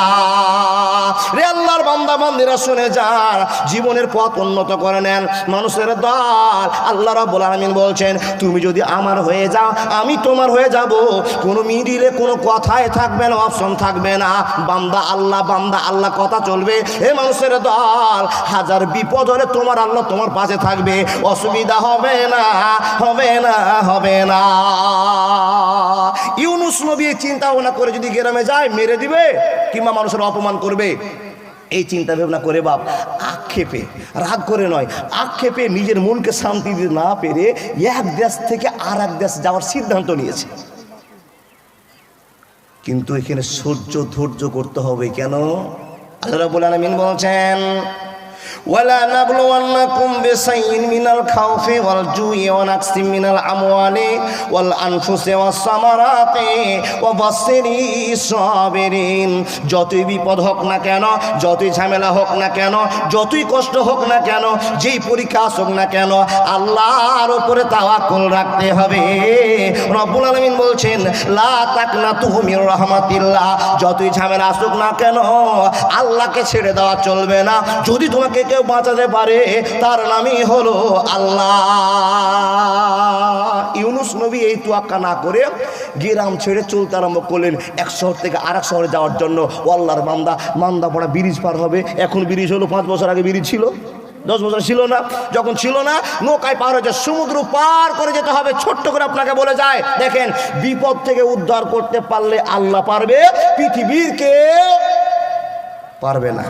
রে আল্লাহর বান্দা বান্দিরা শুনে যান, জীবনের পথ উন্নত করে নেন। মানুষের দল আল্লাহ রাব্বুল আলামিন বলছেন, তুমি যদি আমার হয়ে যাও আমি তোমার হয়ে যাব, কোনো মিডিলে কোনো কথাই থাকবে না, অপশন থাকবে না, বান্দা আল্লাহ কথা চলবে। হে মানুষের দল, হাজার বিপদ হলে তোমার আল্লাহ তোমার পাশে থাকবে, অসুবিধা হবে না, হবে না, হবে না। ইউনূস নবী চিন্তা ভাবনা করে যদি গ্রামে যায় মেরে দিবে কিংবা মানুষের অপমান করবে, এই চিন্তা ভাবনা করে বাপ আক্ষেপে, রাগ করে নয়, আক্ষেপে নিজের মনকে শান্তি দিতে না পেরে এক দেশ থেকে আর এক দেশ যাওয়ার সিদ্ধান্ত নিয়েছে। কিন্তু এখানে ধৈর্য করতে হবে। কেন? আল্লাহ রাব্বুল আলামিন বলছেন, ওয়ালা নাবলুওয়ান্নাকুম বিশাইইন মিনাল খাউফি ওয়াল জুই ওয়া নাকসিম মিনাল আমওয়ালি ওয়াল আনফুসি ওয়াস সামারাতি ওয়া বাশশিরিস সাবিরিন। যতই বিপদ হোক না কেন, যতই ঝামেলা হোক না কেন, যতই কষ্ট হোক না কেন, যেই পরীক্ষা আসুক না কেন, আল্লাহর উপরে তাওয়াক্কুল রাখতে হবে। রব্বুল আলামিন বলছেন, লা তাকনাতু মির রাহমাতিল্লাহ, যতই ঝামেলা আসুক না কেন আল্লাহকে ছেড়ে দেওয়া চলবে না। যদি তোমাকে কেউ বাঁচাতে পারে তার নামই হলো আল্লাহ। ইউনূস নবী এই তোয়াক্কা না করে গ্রাম ছেড়ে চলতে আরম্ভ করলেন এক শহর থেকে আরেক শহরে যাওয়ার জন্য। আল্লাহর মান্দা পড়া ব্রিজ পার হবে, এখন ব্রিজ হলো, 5 বছর আগে ব্রিজ ছিল, 10 বছর ছিল না। যখন ছিল না, নৌকায় পার হয়েছে, সমুদ্র পার করে যেতে হবে। ছোট্ট করে আপনাকে বলে যায়, দেখেন বিপদ থেকে উদ্ধার করতে পারলে আল্লাহ পারবে পৃথিবীর কে পারবে না।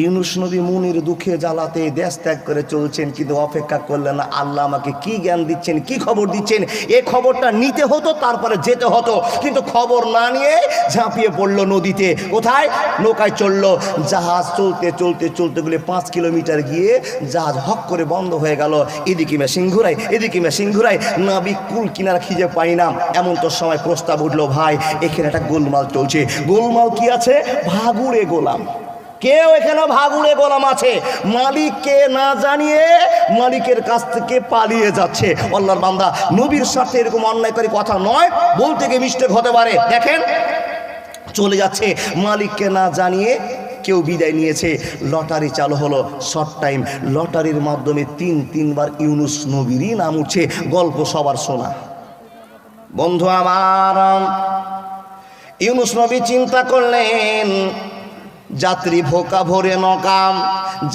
ইউনুস নবী মুনির দুঃখে জ্বালাতে দেশ ত্যাগ করে চলছেন, কিন্তু অপেক্ষা করলেন না। আল্লাহ আমাকে কি জ্ঞান দিচ্ছেন, কি খবর দিচ্ছেন, এই খবরটা নিতে হতো, তারপরে যেতে হতো। কিন্তু খবর না নিয়ে ঝাঁপিয়ে পড়লো নদীতে। কোথায়? নৌকায় চললো। জাহাজ চলতে চলতে চলতে গেলে 5 কিলোমিটার গিয়ে জাহাজ হক করে বন্ধ হয়ে গেল। এদিকে মেশিন ঘুরাই, এদিকে মেশিন ঘুরাই, নাবিক কুল কিনারা খিঁজে পাই না। এমন তোর সময় প্রস্তাব উঠলো, ভাই এখানে একটা গোলমাল চলছে। গোলমাল কি আছে? ভাগুড়ে গোলাম। কেউ এখানে ভাগুড়ে গোলাম আছে, মালিককে না জানিয়ে মালিকের কাছ থেকে পালিয়ে যাচ্ছে। আল্লাহর বান্দা, নবীর সাথে এরকম অন্যায়কারী কথা নয়, বলতে গিয়ে মিস্টেক হতে পারে। দেখেন চলে যাচ্ছে, মালিককে না জানিয়ে কেউ বিদায় নিয়েছে। লটারি চালু হলো, শর্ট টাইম। লটারির মাধ্যমে তিনবার ইউনুস নবীরই নাম উঠছে। গল্প সবার শোনা। বন্ধু আমার, ইউনুস নবী চিন্তা করলেন, যাত্রী ভোকা ভরে নকাম,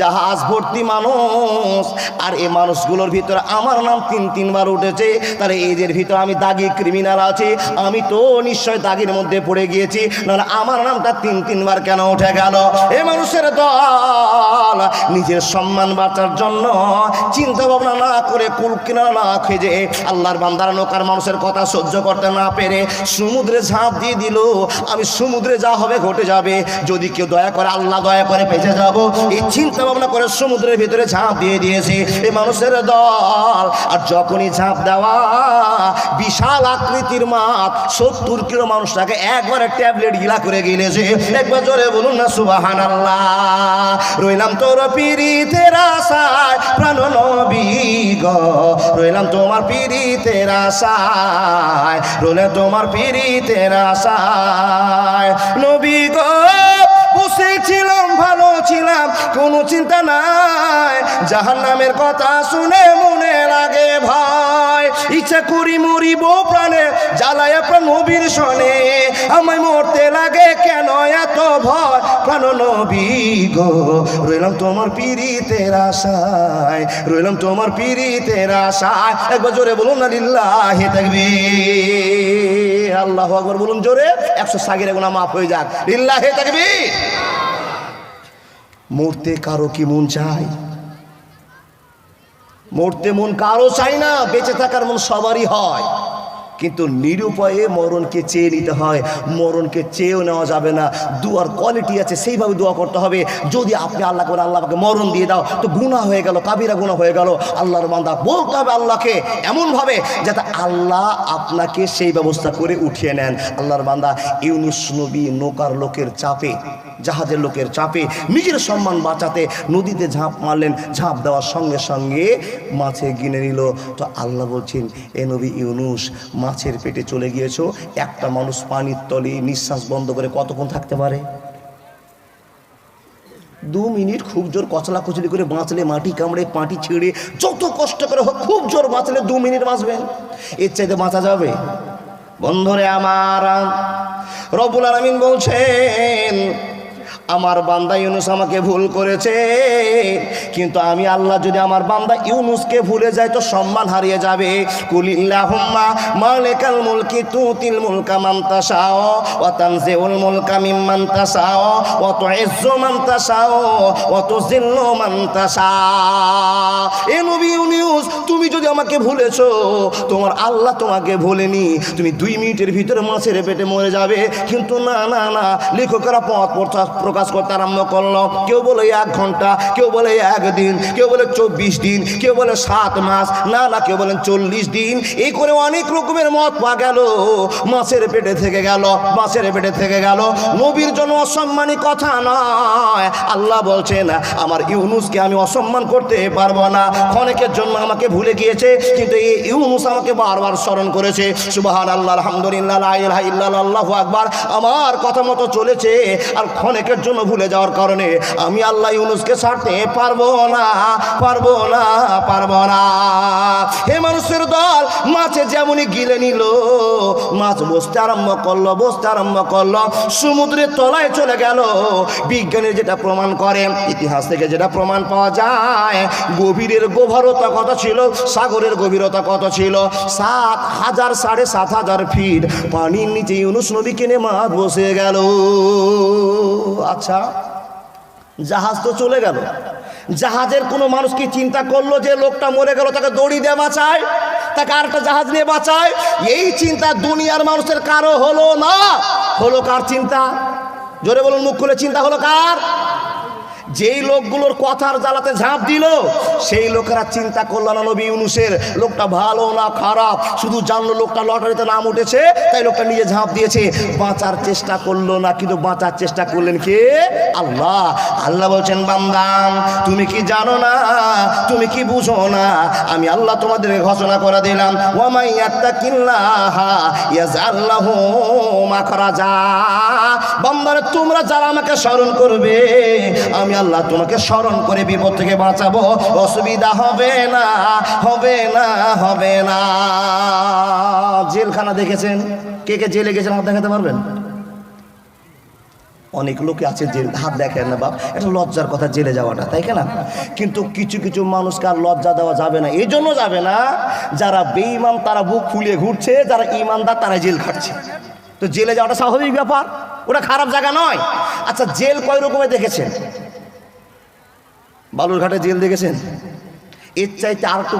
জাহাজ ভর্তি মানুষ, আর এই মানুষগুলোর ভিতরে আমার নাম তিনবার উঠেছে। তাহলে এদের ভিতরে আমি দাগি ক্রিমিনাল আছি, আমি তো নিশ্চয় দাগির মধ্যে পড়ে গিয়েছি, নাহলে আমার নামটা তিনবার কেন উঠে গেল? এ মানুষের দল নিজের সম্মান বাঁচার জন্য চিন্তা ভাবনা না করে, কুল কিনারা না খুঁজে, আল্লাহর বান্দার নৌকার মানুষের কথা সহ্য করতে না পেরে সমুদ্রে ঝাঁপ দিয়ে দিল। আমি সমুদ্রে যা হবে ঘটে যাবে, যদি কেউ দয়া করে আল্লাহ দয়া করে বেঁচে যাব, এই চিন্তা ভাবনা করে সমুদ্রের ভিতরে ঝাঁপ দিয়ে দিয়েছে এই মানুষের দল। আর যখনই ঝাঁপ দেওয়া, বিশাল আকৃতির মাছ 70 কিলো মানুষটাকে একবারে ট্যাবলেট গিলা করে গিলেছে। একবার জোরে বলুন না সুবহানাল্লাহ। রইলাম তোর পীড়িতের আশায় প্রাণ নবী গো, রইলাম তোমার পীড়িতের আশায়, রইলাম তোমার পীড়িতের আশায় নবী গো। বসেছিলাম, ভালো ছিলাম, কোনো চিন্তা নাই, জাহান্নামের কথা শুনে মনে লাগে ভয়। ইচ্ছা করি মরিব প্রাণে, জ্বালায় প্রাণ নবীর শনে, আমায় মরতে লাগে কেন এত ভয়? প্রাণ নবী গো, রইলাম তোমার পীড়িতের আশায়, রইলাম তোমার পীড়িতের আশায়। একবার জোরে বলুন না লিল্লাহি তাকবীর। আল্লাহু আকবার বলুন জোরে, 100 সাগিরা গুনাহ মাফ হয়ে যাক। লিল্লাহি তাকবীর। মরতে কারো কি মন চাই? মরতে মন কারো চাই না, বেঁচে থাকার মন সবারই হয়, কিন্তু নিরুপায়ে মরণকে চেয়ে নিতে হয়। মরণকে চেয়েও নেওয়া যাবে না, দুয়ার কোয়ালিটি আছে, সেইভাবে দোয়া করতে হবে। যদি আপনি আল্লাহ করে আল্লাহ আমাকে মরণ দিয়ে দাও, তো গুনাহ হয়ে গেল, কাবিরা গুনাহ হয়ে গেল। আল্লাহর বান্দা বলতে হবে আল্লাহকে এমনভাবে যাতে আল্লাহ আপনাকে সেই ব্যবস্থা করে উঠিয়ে নেন। আল্লাহর বান্দা ইউনুস নবী নৌকার লোকের চাপে, জাহাজের লোকের চাপে নিজের সম্মান বাঁচাতে নদীতে ঝাঁপ মারলেন। ঝাঁপ দেওয়ার সঙ্গে সঙ্গে মাছে গিনে নিল। তো আল্লাহ বলছেন, এ নবী ইউনুস, মাছের পেটে চলে গিয়েছো। একটা মানুষ পানির তলে নিঃশ্বাস বন্ধ করে কতক্ষণ থাকতে পারে? 2 মিনিট। খুব জোর কচলা কচলি করে বাঁচলে, মাটি কামড়ে পাটি ছিঁড়ে যত কষ্ট করে হোক, খুব জোর বাঁচলে 2 মিনিট বাঁচবেন। এর চাইতে বাঁচা যাবে? বন্ধুরে আমার, রব্বুল আলামিন বলছেন, আমার বান্দা ইউনুস আমাকে ভুল করেছে, কিন্তু আমি আল্লাহ যদি আমার বান্দা ইউনুসকে ভুলে যায় তো সম্মান হারিয়ে যাবে। কুলিল্লাহুম্মা মালিকাল মুলকি তুতিল মুলকা মান তাশাও ওয়া তানজিউল মুলকা মিম্মান তাশাও ওয়া তুইজ্জু মান তাশাও ওয়া তুযিল্লু মান তাশা। এ নবী ইউনুস, তুমি যদি আমাকে ভুলেছো, তোমার আল্লাহ তোমাকে ভুলেনি। তুমি 2 মিনিটের ভিতরে মাছের পেটে মরে যাবে। কিন্তু না না না, লেখকেরা পথ প্রকাশ করতে আরম্ভ করলো। কেউ বলে 1 ঘন্টা, কেউ বলে 1 দিন, কেউ বলে 24 দিন, কেউ বলে 7 মাস, না না কেউ বলেন 40 দিন। এই করে অনেক রকমের মত পাওয়া গেল। মাছের পেটে থেকে গেল, মাছের পেটে থেকে গেল। নবীর জন্য অসম্মানী কথা নয়। আল্লাহ বলছেন, আমার ইউনুসকে আমি অসম্মান করতে পারবো না। ক্ষণিকের জন্য আমাকে ভুলে গিয়েছে, কিন্তু এই ইউনুস আমাকে বারবার স্মরণ করেছে। সুবহানাল্লাহ, আলহামদুলিল্লাহ, লা ইলাহা ইল্লাল্লাহ, আল্লাহু আকবার। আমার কথা মতো চলেছে, আর ক্ষণিকের জন্য ভুলে যাওয়ার কারণে আমি আল্লাহ ইউনুসকে ছাড়তে পারবো না, পারবো না, পারবো না। হে মানুষের দল, মাছে যেমনই গিলে নিল, মাছ বসতে আরম্ভ করলো, বসতে আরম্ভ করলো, সমুদ্রের তলায় চলে গেল। বিজ্ঞানের যেটা প্রমাণ করে, ইতিহাস থেকে যেটা প্রমাণ পাওয়া যায়, গভীরের গভীরতা কত ছিল, সাগরের গভীরতা কত ছিল? 7,000 7,500 ফিট পানির নিচে ইউনুস নবী কেনে মাছ বসে গেল। আচ্ছা জাহাজ তো চলে গেল, জাহাজের কোনো মানুষ কি চিন্তা করলো যে লোকটা মরে গেল তাকে দড়ি দিয়ে বাঁচায়, তাকে আরেকটা জাহাজ নিয়ে বাঁচায়? এই চিন্তা দুনিয়ার মানুষের কারো হলো না। হলো কার চিন্তা? জোরে বলুন, মুখ খুলে, চিন্তা হলো কার? যেই লোকগুলোর কথার জ্বালাতে ঝাঁপ দিল সেই লোকেরা চিন্তা করলো না নবী ইউনূসের লোকটা ভালো না খারাপ, শুধু জানলো লোকটা লটারিতে নাম উঠেছে তাই লোকটা নিজে ঝাঁপ দিয়েছে, বাঁচার চেষ্টা করলো না। কিন্তু বাঁচার চেষ্টা করলেন কে? আল্লাহ। আল্লাহ বলছেন, বান্দা তুমি কি জানো না, তুমি কি বুঝো না, আমি আল্লাহ তোমাদেরকে ঘোষণা করে দিলাম, ওয়া মান ইয়াত্তাকিল্লাহা ইয়াজআল লাহু মাখরাজা। বান্দারা তোমরা যারা আমাকে স্মরণ করবে আমি আল্লাহ তোমাকে স্মরণ করে বিপদ থেকে বাঁচাবো, অসুবিধা হবে না, হবে না, হবে না। জেলখানা দেখেছেন? কে কে জেলে গেছেন হাত দেখাতে পারবেন? অনেক লোকে আছে জেল, হাত দেখেন না বাপ, এটা লজ্জার কথা জেলে যাওয়াটা, তাই না? কিন্তু কিছু কিছু মানুষকে আর লজ্জা দেওয়া যাবে না। এই জন্য যাবে না, যারা বেঈমান তারা বুক ফুলিয়ে ঘুরছে, যারা ইমানদার তারা জেল খাটছে। তো জেলে যাওয়াটা স্বাভাবিক ব্যাপার, ওটা খারাপ জায়গা নয়। আচ্ছা জেল কয় রকমের দেখেছেন? বালুরঘাটে জেল দেখেছেন? এর চাইতে আর একটু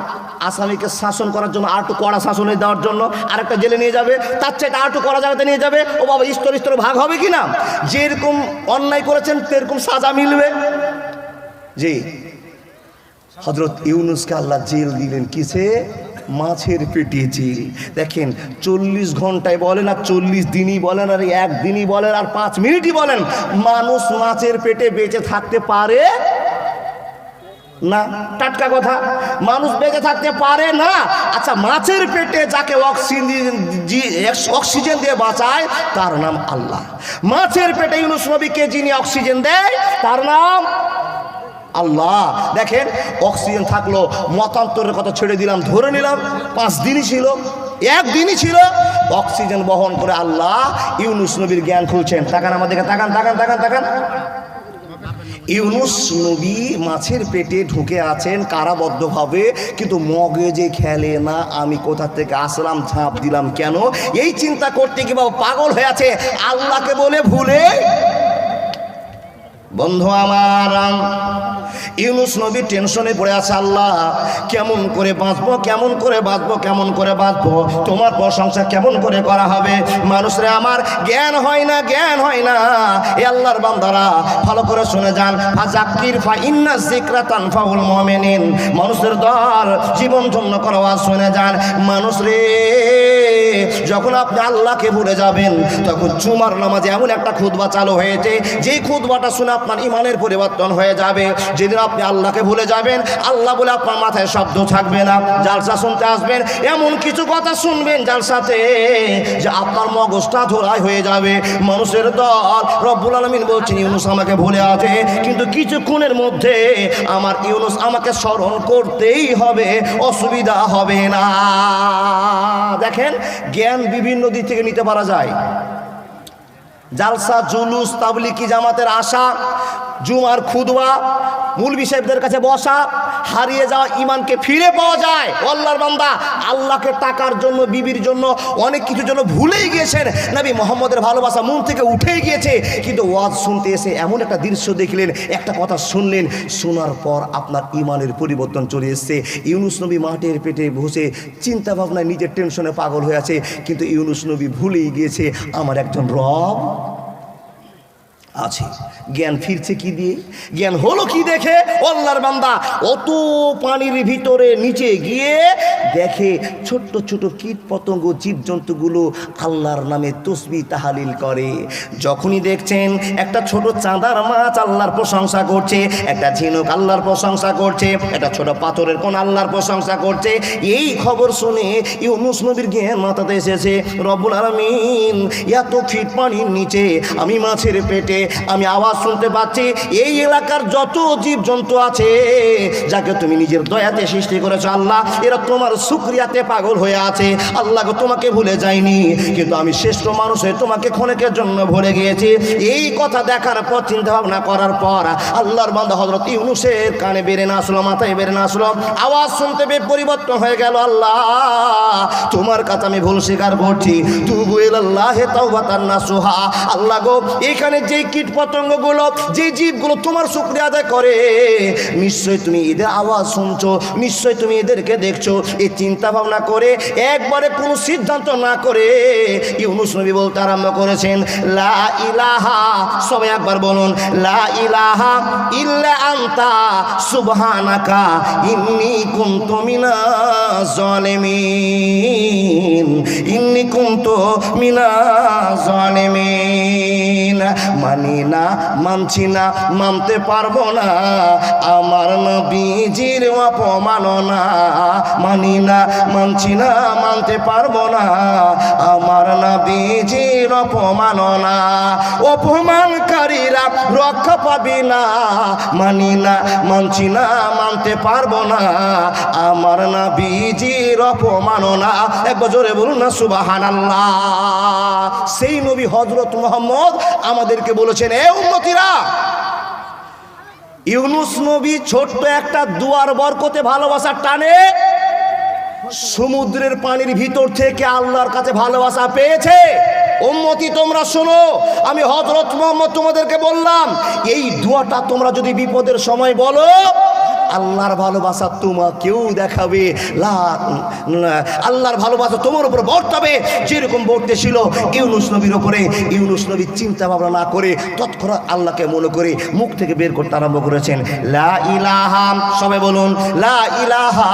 আসামিকে শাসন করার জন্য, আর একটু কড়া শাসনে দেওয়ার জন্য আরেকটা জেলে নিয়ে যাবে, তার চাইতে আর একটু কড়া জায়গাতে নিয়ে যাবে। ও বাবা, স্তর স্তর ভাগ হবে কি না? যেরকম অন্যায় করেছেন সেরকম সাজা মিলবে। জি, হযরত ইউনূসকে আল্লাহ জেল দিলেন কিসে? মাছের পেটে জেল। দেখেন 40 ঘন্টায় বলেন আর 40 দিনই বলেন আর একদিনই বলেন আর 5 মিনিটই বলেন, মানুষ মাছের পেটে বেঁচে থাকতে পারে না। টাটকা কথা, মানুষ বেঁচে থাকতে পারে না। আচ্ছা মাছের পেটে যাকে অক্সিজেন দিয়ে বাঁচায় তার নাম আল্লাহ। মাছের পেটে ইউনূস নবীকে যিনি অক্সিজেন দেয় তার নাম আল্লাহ। দেখেন অক্সিজেন থাকলো, মতান্তরের কথা ছেড়ে দিলাম, ধরে নিলাম 5 দিনই ছিল, 1 দিনই ছিল, অক্সিজেন বহন করে আল্লাহ ইউনূস নবীর জ্ঞান খুলছেন। তাকান আমাদেরকে, তাকান তাকান তাকান তাকান। ইউনূস নবী মাছের পেটে ঢুকে আছেন কারাবদ্ধভাবে, কিন্তু মগজে খেলে না আমি কোথা থেকে আসলাম, ঝাঁপ দিলাম কেন, এই চিন্তা করতে গিয়ে পাগল হয়ে আছে, আল্লাহকে বলে ভুলে। বন্ধু আমার, ইউনূস নবী টেনশনে পড়ে আছে, আল্লাহ কেমন করে বাঁচবো, কেমন করে বাঁচবো, কেমন করে বাঁচবো, তোমার প্রশংসা কেমন করে করা হবে। মানুষরে আমার জ্ঞান হয় না, জ্ঞান হয় না। এ আল্লাহর বান্দারা ভালো করে শুনে যান, ফাযাক্কির ফা ইন্না যিকরা তানফাউল মুমিনিন। মানুষের দল জীবন ধন্য করা ওয়াজ শুনে যান। মানুষ রে, যখন আপনি আল্লাহকে ভুলে যাবেন তখন জুমার নামাজে এমন একটা খুতবা চালু হয়েছে, যেই খুতবাটা শুনে আপনার ইমানের পরিবর্তন হয়ে যাবে। যেদিন আপনি আল্লাহকে ভুলে যাবেন, আল্লাহ বলে আপনার মাথায় শব্দ থাকবে না, জালসা শুনতে আসবেন এমন কিছু কথা শুনবেন জালসাতে যে আপনার মগজটা ধোলাই হয়ে যাবে। মানুষের দল রব্বুল আলামিন বলছেন ইউনূস আমাকে ভুলে আছে, কিন্তু কিছুক্ষণের মধ্যে আমার ইউনূস আমাকে স্মরণ করতেই হবে, অসুবিধা হবে না। দেখেন জ্ঞান বিভিন্ন দিক থেকে নিতে পারা যায়। জালসা, জুলুস, তাবলিগি জামাতের আশা, জুমার খুতবা, মৌলভী সাহেবদের কাছে বসা, হারিয়ে যাওয়া ইমানকে ফিরে পাওয়া যায়। আল্লাহর বান্দা আল্লাহকে টাকার জন্য, বিবির জন্য, অনেক কিছুর জন্য ভুলেই গিয়েছেন, নবী মুহাম্মদের ভালোবাসা মন থেকে উঠেই গিয়েছে, কিন্তু ওয়াজ শুনতে এসে এমন একটা দৃশ্য দেখলেন, একটা কথা শুনলেন, শোনার পর আপনার ইমানের পরিবর্তন চলে এসছে। ইউনূস নবী মাঠের পেটে বসে চিন্তা ভাবনায় নিজের টেনশনে পাগল হয়ে আছে, কিন্তু ইউনূস নবী ভুলেই গিয়েছে আমার একজন রব আছে। জ্ঞান ফিরছে কি দিয়ে? জ্ঞান হলো কি দেখে? আল্লাহর বান্দা অত পানির ভিতরে নিচে গিয়ে দেখে ছোট্ট ছোট কীট পতঙ্গ, জীবজন্তুগুলো আল্লাহর নামে তসবিহ তাহলিল করে। যখনই দেখছেন একটা ছোট চাঁদার মাছ আল্লাহর প্রশংসা করছে, একটা ঝিনুক আল্লাহর প্রশংসা করছে, একটা ছোট পাথরের কোন আল্লাহর প্রশংসা করছে, এই খবর শুনে ইউনূস নবীর জ্ঞান মাথাতে এসেছে, রব্বুল আলামিন এত ফিট পানির নিচে আমি মাছের পেটে আমি আওয়াজ শুনতে পাচ্ছি, এই এলাকার যত জীবজন্তু আছে যাকে তুমি নিজের দয়াতে সৃষ্টি করেছো আল্লাহ, এরা তোমার শুকরিয়াতে পাগল হয়ে আছে। আল্লাহ গো, তোমাকে ভুলে যাইনি, কিন্তু আমি শ্রেষ্ঠ মানুষ হয়ে তোমাকে ক্ষণিকের জন্য ভুলে গিয়েছি। এই কথা দেখার পর, চিন্তা ভাবনা করার পর আল্লাহর বান্দা হযরত ইউনূসের কানে বেড়ে না আসলো, মাথায় বেড়ে না আসলো, আওয়াজ শুনতে পেয়ে পরিবর্তন হয়ে গেল, আল্লাহ তোমার কাছে আমি ভুল স্বীকার করছি, তুবু ইলাল্লাহি তাওবাতান নাসুহা। আল্লাহ গো, এখানে যেই কীট পতঙ্গগুলো, যে জীবগুলো তোমার শুকরিয়া আদায় করে, নিশ্চয় তুমি এদের আওয়াজ শুনছো, নিশ্চয় তুমি এদেরকে দেখছো। এই চিন্তা ভাবনা করে একবারে কোনো সিদ্ধান্ত না করে ইউনুস নবী বলতে আরম্ভ করেছেন, লা ইলাহা, সবাই একবার বলুন, লা ইলাহা ইল্লা আনতা সুবহানাকা ইন্নী কুনতু মিনাজ জালিমিন, ইন্নী কুনতু মিনাজ জালিমিন। মানি না, মানছি না, মানতে পারবো না আমার নবীজির অপমাননা। মানি না, মানছি না, মানতে পারবো না আমার নবীজির অপমাননা। অপমানকারীরা রক্ষা পাবি না। মানি না, মানছি না, মানতে পারবো না আমার নবীজির অপমাননা। একবার জোরে বলুন না সুবহানাল্লাহ। সেই নবী হযরত মুহাম্মদ আমাদেরকে বলেছেন, এ উম্মতিরা, ইউনুস নবী ছোট্ট একটা দুয়ার বরকতে ভালোবাসার টানে সমুদ্রের পানির ভিতর থেকে আল্লাহর কাছে ভালোবাসা পেয়েছে। উম্মতি তোমরা শোনো, আমি হযরত মুহাম্মদ তোমাদেরকে বললাম, এই দোয়াটা তোমরা যদি বিপদের সময় বলো, আল্লাহর ভালোবাসা তোমাকেও দেখাবে, আল্লাহর ভালোবাসা তোমার উপর বর্তাবে, যেরকম বর্তেছিল ইউনুস নবীর উপরে। ইউনুস নবী চিন্তা ভাবনা না করে তৎক্ষণাৎ আল্লাহকে মনে করে মুখ থেকে বের করতে আরম্ভ করেছেন, লা ইলাহা, সবাই বলুন, লা ইলাহা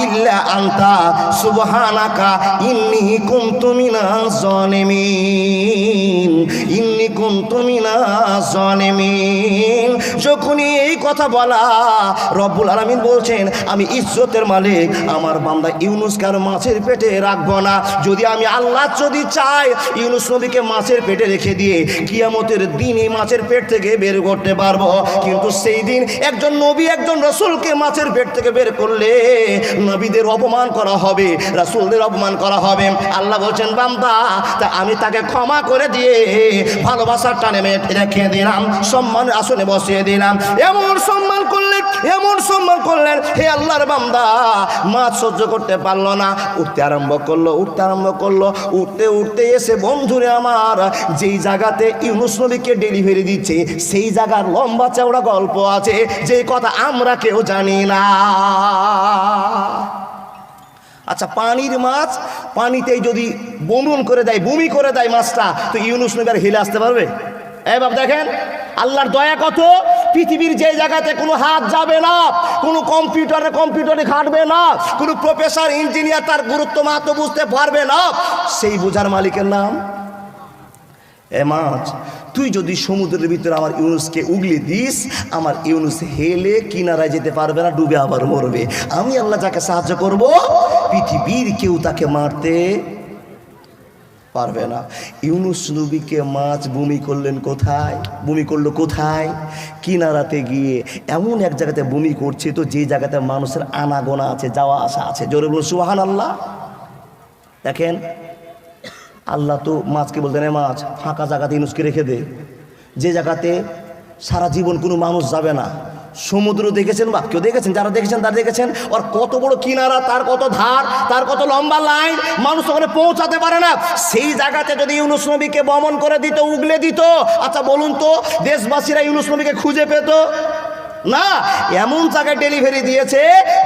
ইল্লা আনতা সুবহানাকা ইন্নী কুনতু মিনাজ জালিমিন, ইন্নী কুনতু মিনাজ জালিমিন। যখনই এই কথা বলা, রব্বুল আলামিন বলছেন, আমি ইজ্জতের মালিক, আমার বান্দা ইউনুসকে আর মাছের পেটে রাখবো না। যদি আমি আল্লাহ যদি চাই, ইউনুস নবীকে মাছের পেটে রেখে দিয়ে কিয়ামতের দিন এই মাছের পেট থেকে বের করতে পারবো। কিন্তু সেই দিন একজন নবী, একজন রাসূলকে মাছের পেট থেকে বের করলে নবীদের অপমান করা হবে, রাসূলদের অপমান করা হবে। আল্লাহ বলছেন, বান্দা, তা আমি তাকে ক্ষমা করে দিয়ে ভালোবাসার টানে রেখে দিলাম, সম্মানের আসনে বসিয়ে দিলাম। এমন সম্মান করলেন, এমন সম্মান করলেন, হে আল্লাহর বান্দা মাছ সহ্য করতে পারলো না, উঠতে আরম্ভ করলো, উঠতে আরম্ভ করলো। উঠতে উঠতে এসে বন্ধুরে আমার, যেই জায়গাতে ইউনুস নবীকে ডেলিভারি দিচ্ছে সেই জায়গার লম্বা চওড়া গল্প আছে, যে কথা আমরা কেউ জানি না। আচ্ছা, পানির মাছ পানিতেই যদি বমন করে দেয়, বমি করে দেয় মাছটা, তো ইউনুস নবী আর হিলে আসতে পারবে? এই বাপ দেখেন, আল্লাহর দয়া কত, পৃথিবীর যে জায়গাতে কোনো হাত যাবে না, কোনো কম্পিউটারে খাটবে না, কোনো প্রফেসর ইঞ্জিনিয়ার তার গুরুত্ব মাত্র বুঝতে পারবে না, সেই বোঝার মালিকের নাম এ মাছ। তুই যদি সমুদ্রের ভিতরে আমার ইউনুসকে উগলি দিস, আমার ইউনুস হেলে কিনারায় যেতে পারবে না, ডুবে আবার মরবে। আমি আল্লাহ যাকে সাহায্য করব, পৃথিবীর কেউ তাকে মারতে পারবে না। ইউনুস নবীকে মাছ বমি করলেন কোথায়? বমি করলো কোথায়? কিনারাতে গিয়ে। এমন এক জায়গাতে বমি করছে তো যে জায়গাতে মানুষের আনাগোনা আছে, যাওয়া আসা আছে। জোরে বলুন সুবহানাল্লাহ। দেখেন, আল্লাহ তো মাছকে বলতেন, মাছ ফাঁকা জায়গাতে ইউনুসকে রেখে দে, যে জায়গাতে সারা জীবন কোনো মানুষ যাবে না। সমুদ্র দেখেছেন বা কেউ দেখেছেন? যারা দেখেছেন তারা দেখেছেন, ওর কত বড় কিনারা, তার কত ধার, তার কত লম্বা লাইন, মানুষ ওখানে পৌঁছাতে পারে না। সেই জায়গাতে যদি ইউনুস নবীকে বমন করে দিত, উগলে দিত, আচ্ছা বলুন তো দেশবাসীরা ইউনুস নবীকে খুঁজে পেত না? এমন জায়গায় ডেলিভারি দিয়েছে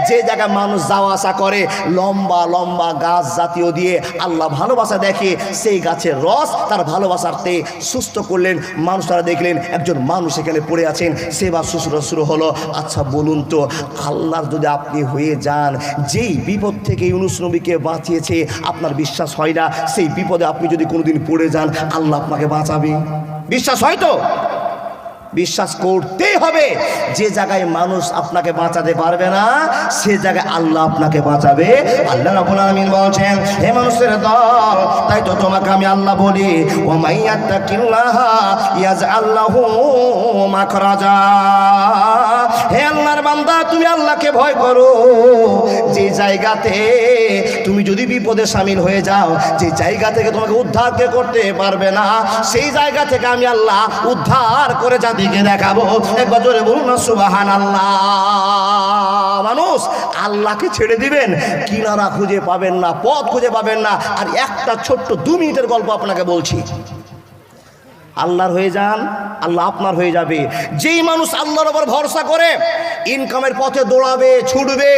যে জায়গায় মানুষ যাওয়া আসা করে, লম্বা লম্বা গাছ জাতীয় দিয়ে আল্লাহ ভালোবাসা দেখে, সেই গাছের রস তার ভালোবাসাতে সুস্থ করলেন। মানুষ তারা দেখলেন একজন মানুষ এখানে পড়ে আছেন, সেবা শুশ্রূষা শুরু হলো। আচ্ছা বলুন তো, আল্লাহর যদি আপনি হয়ে যান, যেই বিপদ থেকে ইউনুস নবীকে বাঁচিয়েছে, আপনার বিশ্বাস হয় না সেই বিপদে আপনি যদি কোনোদিন পড়ে যান, আল্লাহ আপনাকে বাঁচাবে? বিশ্বাস হয় তো? বিশ্বাস করতেই হবে। যে জায়গায় মানুষ আপনাকে বাঁচাতে পারবে না, সে জায়গায় আল্লাহ আপনাকে বাঁচাবে। আল্লাহ রাব্বুল আলামিন বলছেন, হে মানুষের দল, তাই তো তোমাকে আমি আল্লাহ বলি, ওয়া মাইয়াত্তাকিল্লাহা ইয়াজআল লাহু মাখরাজা। হে আল্লাহর বান্দা, তুমি আল্লাহকে ভয় করো। যে জায়গাতে তুমি যদি বিপদে শামিল হয়ে যাও, যে জায়গা থেকে তোমাকে উদ্ধার করতে পারবে না, সেই জায়গা থেকে আমি আল্লাহ উদ্ধার করে যাতে দেখাবো। একবার জোরে বলুন না সুবহানাল্লাহ। মানুষ আল্লাহকে ছেড়ে দিবেন, কিনারা খুঁজে পাবেন না, পথ খুঁজে পাবেন না। আর একটা ছোট্ট 2 মিনিটের গল্প আপনাকে বলছি। আল্লাহর হয়ে যান, আল্লাহ আপনার হয়ে যাবে। যেই মানুষ আল্লাহর ওপর ভরসা করে ইনকামের পথে দৌড়াবে, ছুটবে,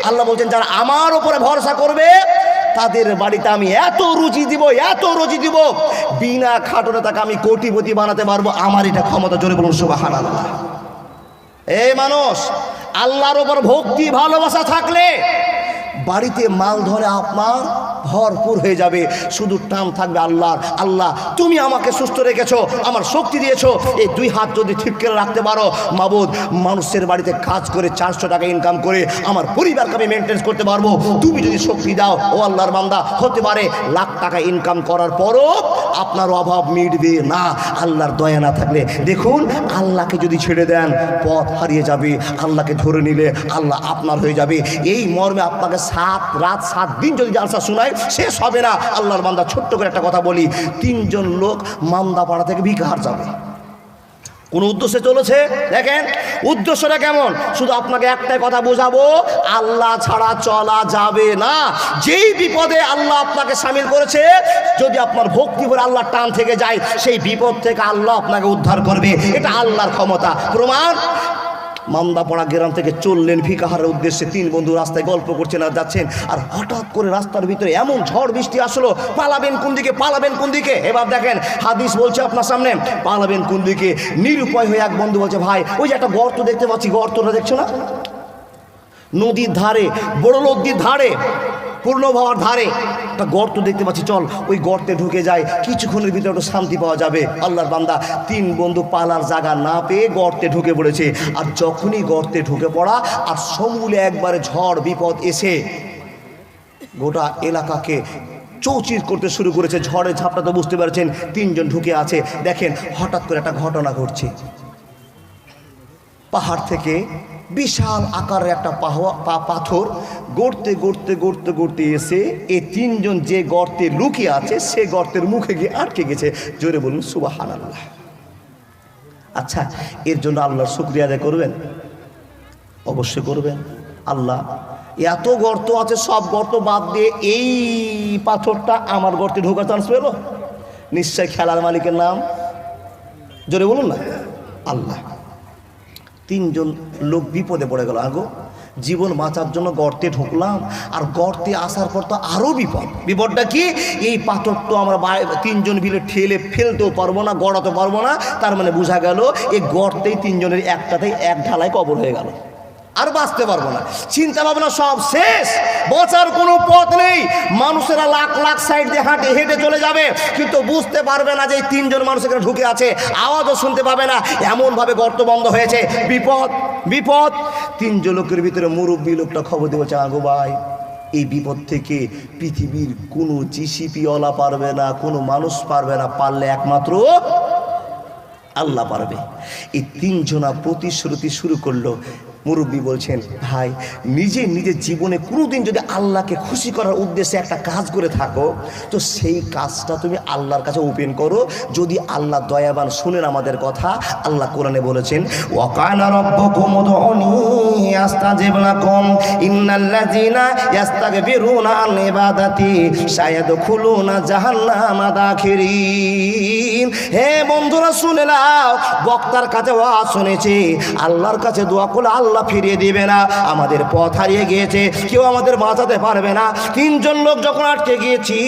আল্লাহ বলছেন যারা আমার ওপরে ভরসা করবে তাদের বাড়িতে আমি এত রুজি দিব, এত রুজি দিব, বিনা খাটনে তাকে আমি কোটিপতি বানাতে পারবো। আমার এটা ক্ষমতা, জোরে বলুন সুবহানাল্লাহ। এই মানুষ আল্লাহর ওপর ভক্তি ভালোবাসা থাকলে বাড়িতে মাল ধরে আপনার ভরপুর হয়ে যাবে। শুধু টান থাকবে আল্লাহর। আল্লাহ তুমি আমাকে সুস্থ রেখেছো, আমার শক্তি দিয়েছো, এই দুই হাত যদি ঠিক করে রাখতে পারো, মাবুদ মানুষের বাড়িতে কাজ করে 400 টাকা ইনকাম করে আমার পরিবারকে আমি মেনটেন্স করতে পারবো। তুমি যদি শক্তি দাও, ও আল্লাহর বান্দা, হতে পারে লাখ টাকা ইনকাম করার পরও আপনার অভাব মিটবে না আল্লাহর দয়া না থাকলে। দেখুন আল্লাহকে যদি ছেড়ে দেন পথ হারিয়ে যাবে, আল্লাহকে ধরে নিলে আল্লাহ আপনার হয়ে যাবে। এই মর্মে আপনাকে 7 রাত 7 দিন যদি জালসা শোনায় শেষ হবে না। আল্লাহর বান্দা ছোট্ট করে একটা কথা বলি, 3 জন লোক মান্দাপাড়া থেকে ভিক্ষার যাবে, কোন উদ্দেশ্যে চলেছে? দেখেন উদ্দেশ্যটা কেমন। শুধু আপনাকে একটাই কথা বোঝাবো, আল্লাহ ছাড়া চলা যাবে না। যেই বিপদে আল্লাহ আপনাকে সামিল করেছে, যদি আপনার ভক্তি করে আল্লাহ টান থেকে যায়, সেই বিপদ থেকে আল্লাহ আপনাকে উদ্ধার করবে। এটা আল্লাহর ক্ষমতা। প্রমাণ, মান্দাপাড়া গ্রাম থেকে চললেন ভিকাহারের উদ্দেশ্যে। 3 বন্ধু রাস্তায় গল্প করছেন আর যাচ্ছেন, আর হঠাৎ করে রাস্তার ভিতরে এমন ঝড় বৃষ্টি আসলো, পালাবেন কোন দিকে, পালাবেন কোন দিকে। এবার দেখেন হাদিস বলছে আপনার সামনে, পালাবেন কোন দিকে। নিরুপায় হয়ে এক বন্ধু বলছে, ভাই ওই যে একটা গর্ত দেখতে পাচ্ছি, গর্তটা দেখছো না? নদীর ধারে, বড় নদীর ধারে, পূর্ণ ভাবার ধারে একটা গর্ত দেখতে পাচ্ছি, চল ওই গর্তে ঢুকে যায়, কিছুক্ষণের ভিতরে একটু শান্তি পাওয়া যাবে। আল্লাহর বান্দা 3 বন্ধু পালার জায়গা না পেয়ে গর্তে ঢুকে পড়েছে। আর যখনই গর্তে ঢুকে পড়া, আর সমূলে একবারে ঝড় বিপদ এসে গোটা এলাকাকে চৌচির করতে শুরু করেছে। ঝড়ের ঝাপটা তো বুঝতে পারছেন, 3 জন ঢুকে আছে। দেখেন হঠাৎ করে একটা ঘটনা ঘটছে, পাহাড় থেকে বিশাল আকারের একটা পাথর গড়তে গড়তে গড়তে গড়তে এসে এই 3 জন যে গর্তে লুকিয়ে আছে সে গর্তের মুখে গিয়ে আটকে গেছে। জোরে বলুন সুবহানাল্লাহ। আচ্ছা, এর জন্য আল্লাহর শুকরিয়া আদায় করবেন? অবশ্যই করবেন। আল্লাহ এত গর্ত আছে, সব গর্ত বাদ দিয়ে এই পাথরটা আমার গর্তে ঢোকার চান্স পেল, নিশ্চয় খেলার মালিকের নাম জোরে বলুন না, আল্লাহ। 3 জন লোক বিপদে পড়ে গেল। আগো জীবন বাঁচার জন্য গর্তে ঢুকলাম, আর গর্তে আসার পর তো আরও বিপদ। বিপদটা কি? এই পাথর তো আমরা 3 জন মিলে ঠেলে ফেলতেও পারবো না, গড়াতে পারবো না। তার মানে বোঝা গেল এই গর্তেই 3 জনের একটাতেই এক ঢালাই কবর হয়ে গেল, আর বাঁচতে পারবো না। চিন্তা ভাবনা সব শেষ, বাঁচার কোনো পথ নেই। মানুষেরা লাখ লাখ সাইড দিয়ে হাঁটে হেঁটে চলে যাবে, কিন্তু বুঝতে পারবে না যে এই 3 জন মানুষ এখানে ঢুকে আছে, আওয়াজও শুনতে পাবে না, এমনভাবে গর্ত বন্ধ হয়েছে। বিপদ বিপদ। 3 জন লোকের ভিতরে মুরব্বী লোকটা খবর দিয়ে বলছে, আগো ভাই এই বিপদ থেকে পৃথিবীর কোনো জিসিপিওয়ালা পারবে না, কোনো মানুষ পারবে না, পারলে একমাত্র আল্লাহ পারবে। এই 3 জনা প্রতিশ্রুতি শুরু করলো। মুরব্বী বলছেন, ভাই নিজের জীবনে কোনোদিন যদি আল্লাহকে খুশি করার উদ্দেশ্যে একটা কাজ করে থাকো, তো সেই কাজটা তুমি আল্লাহর কাছে ওপেন করো। যদি আল্লাহ দয়াবান শুনেন আমাদের কথা, আল্লাহ কোরআনে বলেছেন, ওয়াকানা রাব্বুকুম উদউনি আস্তাজিব লাকুম ইন্নাল্লাযীনা ইস্তাগফিরুনা আন ইবাদাতি সায়াদখুলুনা জাহান্নামা দাখিরিন। হে বন্ধুরা শুনে নাও, বক্তার কাছে ওয়াজ শুনেছি, আল্লাহর কাছে দোয়া করলে আল্লাহ ফিরিয়ে দিবে না। আমাদের পথ হারিয়ে গিয়েছে, কেউ আমাদের বাঁচাতে পারবে না। 3 জন লোক যখন আটকে গিয়েছি,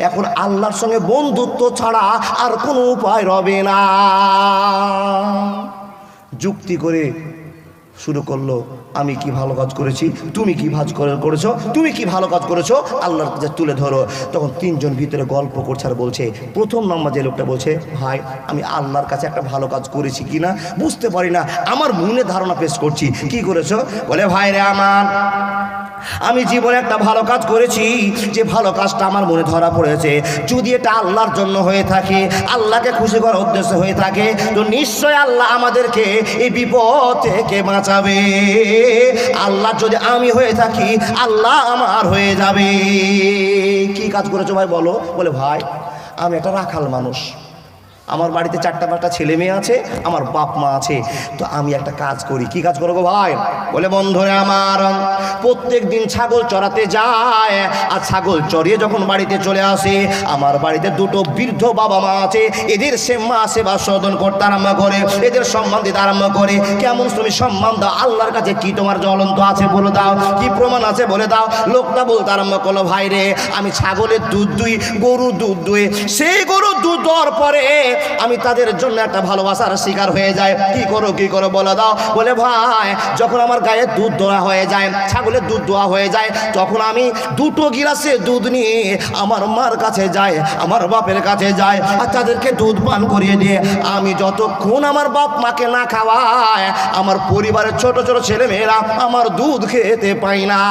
এখন আল্লাহর সঙ্গে বন্ধুত্ব ছাড়া আর কোনো উপায় রবে না। যুক্তি করে শুরু করলো, আমি কি ভালো কাজ করেছি, তুমি কি করেছো, তুমি কি ভালো কাজ করেছো, আল্লাহর কাছে তুলে ধরো। তখন 3 জন ভিতরে গল্প করছে আর বলছে, প্রথম নম্বর যে লোকটা বলছে, ভাই আমি আল্লাহর কাছে একটা ভালো কাজ করেছি কিনা বুঝতে পারি না, আমার মনে ধারণা পেশ করছি। কি করেছো? বলে, ভাই রে আমার, আমি জীবনে একটা ভালো কাজ করেছি, যে ভালো কাজটা আমার মনে ধরা পড়েছে। যদি এটা আল্লাহর জন্য হয়ে থাকে, আল্লাহকে খুশি করার উদ্দেশ্য হয়ে থাকে, তো নিশ্চয় আল্লাহ আমাদেরকে এই বিপদ থেকে বাঁচাবে। আল্লাহ যদি আমি হয়ে থাকি, আল্লাহ আমার হয়ে যাবে। কি কাজ করেছো ভাই বলো? বলে, ভাই আমি একটা রাখাল মানুষ, আমার বাড়িতে 4টা-5টা ছেলে মেয়ে আছে, আমার বাপ মা আছে, তো আমি একটা কাজ করি। কি কাজ করবো ভাই? বলে বন্ধুরা আমার, প্রত্যেক দিন ছাগল চড়াতে যায়, আর ছাগল চড়িয়ে যখন বাড়িতে চলে আসে, আমার বাড়িতে 2টো বৃদ্ধ বাবা মা আছে, এদের মা সেবা শোধন করতে আরম্ভ করে, এদের সম্মান দিতে আরম্ভ করে। কেমন তুমি সম্মান দাও? আল্লাহর কাছে কি তোমার জ্বলন্ত আছে বলে দাও, কি প্রমাণ আছে বলে দাও। লোকটা বলতে আরম্ভ করলো, ভাই রে, আমি ছাগলের দুধ দুই, গরুর দুধ দুই, সেই গরুর দুধ দেওয়ার পরে আমি তাদের জন্য একটা ভালোবাসার শিকার হয়ে যায়। কি করো বলে দাও। বলে ভাই, যখন আমার গায়ে দুধ দোয়া হয়ে যায়, ছাগলের দুধ দোয়া হয়ে যায়, তখন আমি 2টো গিলাসে দুধ নিয়ে আমার মার কাছে যাই, আমার বাপের কাছে যাই, আর তাদেরকে দুধ পান করিয়ে দিয়ে আমি যতক্ষণ আমার বাপ মাকে না খাওয়ায়, আমার পরিবারের ছোট ছোট ছেলে মেয়েরা আমার দুধ খেতে পায় না।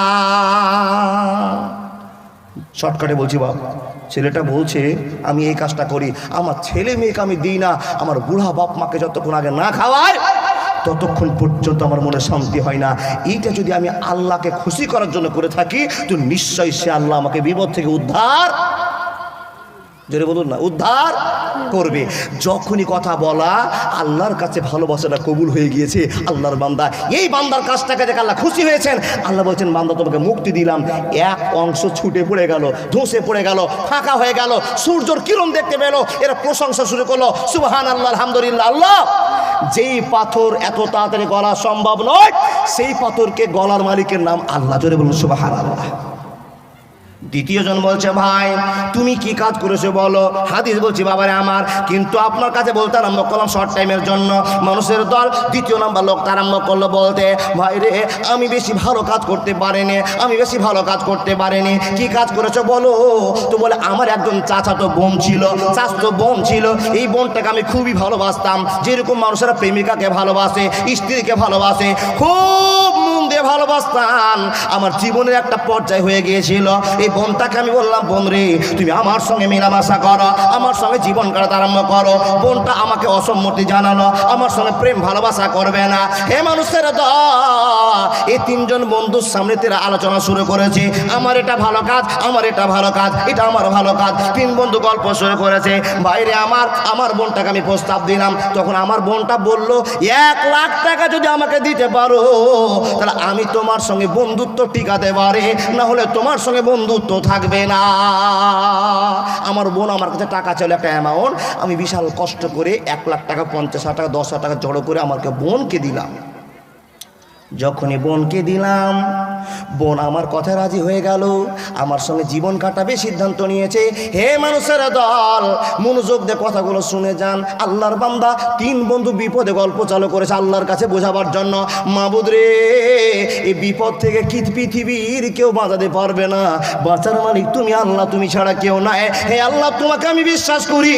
শর্টকাটে বলছি বাপ, ছেলেটা বলছে আমি এই কাজটা করি, আমার ছেলে মেয়েকে আমি দিই না, আমার বুড়া বাপ মাকে যতক্ষণ আগে না খাওয়ায় ততক্ষণ পর্যন্ত আমার মনে শান্তি হয় না। এইটা যদি আমি আল্লাহকে খুশি করার জন্য করে থাকি, তো নিশ্চয়ই সে আল্লাহ আমাকে বিপদ থেকে উদ্ধার, জোরে বলুন না, উদ্ধার করবে। যখনই কথা বলা আল্লাহর কাছে ভালোবাসাটা কবুল হয়ে গিয়েছে, আল্লাহর বান্দা এই বান্দার কাজটাকে দেখে আল্লাহ খুশি হয়েছেন। আল্লাহ বলছেন, বান্দা তোমাকে মুক্তি দিলাম। এক অংশ ছুটে পড়ে গেল, ধসে পড়ে গেল, ফাঁকা হয়ে গেল, সূর্যর কিরণ দেখতে পেল, এরা প্রশংসা শুরু করলো, সুবহানাল্লাহ, আলহামদুলিল্লাহ। আল্লাহ, যেই পাথর এত তাড়াতাড়ি গলা সম্ভব নয়, সেই পাথরকে গলার মালিকের নাম আল্লাহ। জোরে বলুন সুবহানাল্লাহ। দ্বিতীয় জন বলছে, ভাই তুমি কি কাজ করেছো বলো। হাদিস বলছি বাবারে আমার, কিন্তু আপনার কাছে বলতে আরম্ভ করলাম শর্ট টাইমের জন্য মানুষের দল। দ্বিতীয় নাম্বার লোকটা আরম্ভ করলো বলতে, ভাই রে, আমি বেশি ভালো কাজ করতে পারিনি, আমি বেশি ভালো কাজ করতে পারিনি। কি কাজ করেছো বলো। তো বলে, আমার একজন চাচাতো বোন ছিল, এই বোনটাকে আমি খুবই ভালোবাসতাম, যেরকম মানুষেরা প্রেমিকাকে ভালোবাসে, স্ত্রীকে ভালোবাসে, খুব মন দিয়ে ভালোবাসতাম। আমার জীবনের একটা পর্যায় হয়ে গিয়েছিল, এই বোনটাকে আমি বললাম, বোন রে, তুমি আমার সঙ্গে মেলামেশা করো, আমার সঙ্গে জীবন কাটাতে আরম্ভ করো। বোনটা আমাকে অসম্মতি জানালো, আমার সঙ্গে প্রেম ভালোবাসা করবে না। হে মানুষের দল, এই 3জন বন্ধুর সামনে তারা আলোচনা শুরু করেছে, আমার এটা ভালো কাজ, আমার এটা ভালো কাজ, এটা আমার ভালো কাজ। 3 বন্ধু গল্প শুরু করেছে। বাইরে আমার বোনটাকে আমি প্রস্তাব দিলাম, তখন আমার বোনটা বলল, 1 লাখ টাকা যদি আমাকে দিতে পারো, তাহলে আমি তোমার সঙ্গে বন্ধুত্ব টিকাতে পারি, না হলে তোমার সঙ্গে বন্ধুত্ব থাকবে না। আমার বোন আমার কাছে টাকা চাইল, একটা অ্যামাউন্ট। আমি বিশাল কষ্ট করে 1 লাখ টাকা, 50,000 টাকা, 10,000 টাকা জড়ো করে আমাকে বোনকে দিলাম। যখনই বোনকে দিলাম, বোন আমার কথা রাজি হয়ে গেল, আমার সঙ্গে জীবন কাটাবে সিদ্ধান্ত নিয়েছে। হে মানুষের দল, মনোযোগ দিয়ে কথাগুলো শুনে যান। আল্লাহর বান্দা 3 বন্ধু বিপদে গল্প চালু করেছে আল্লাহর কাছে বোঝাবার জন্য। মাবুদ রে, এই বিপদ থেকে কি পৃথিবীর কেউ বাঁচাতে পারবে না, বাঁচার মালিক তুমি আল্লাহ, তুমি ছাড়া কেউ নাই। হে আল্লাহ, তোমাকে আমি বিশ্বাস করি,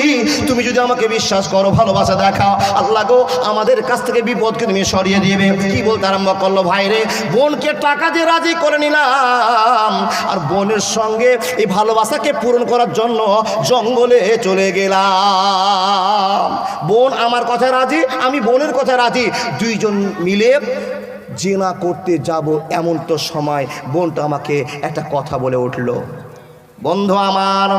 তুমি যদি আমাকে বিশ্বাস করো, ভালোবাসা দেখাও, আল্লাহ গো, আমাদের কাছ থেকে বিপদকে তুমি সরিয়ে দিবে। কি বলতে আরম্ভ করলো, ভাই রে, বোনকে টাকা দিয়ে রাজি করে নিলাম, আর বোনের সঙ্গে এই ভালোবাসাকে পূরণ করার জন্য জঙ্গলে চলে গেলাম। বোন আমার কথা রাজি, আমি বোনের কথা রাজি, 2 জন মিলে জিনা করতে যাব। এমন তো সময় বোনটা আমাকে একটা কথা বলে উঠলো। বন্ধু আমার,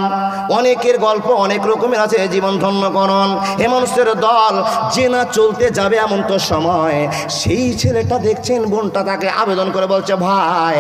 অনেকের গল্প অনেক রকমের আছে, জীবন ধন্যকরণ। হে মানুষের দল, জেনা চলতে যাবে এমন তো সময় সেই ছেলেটা দেখছেন বোনটা তাকে আবেদন করে বলছে, ভাই,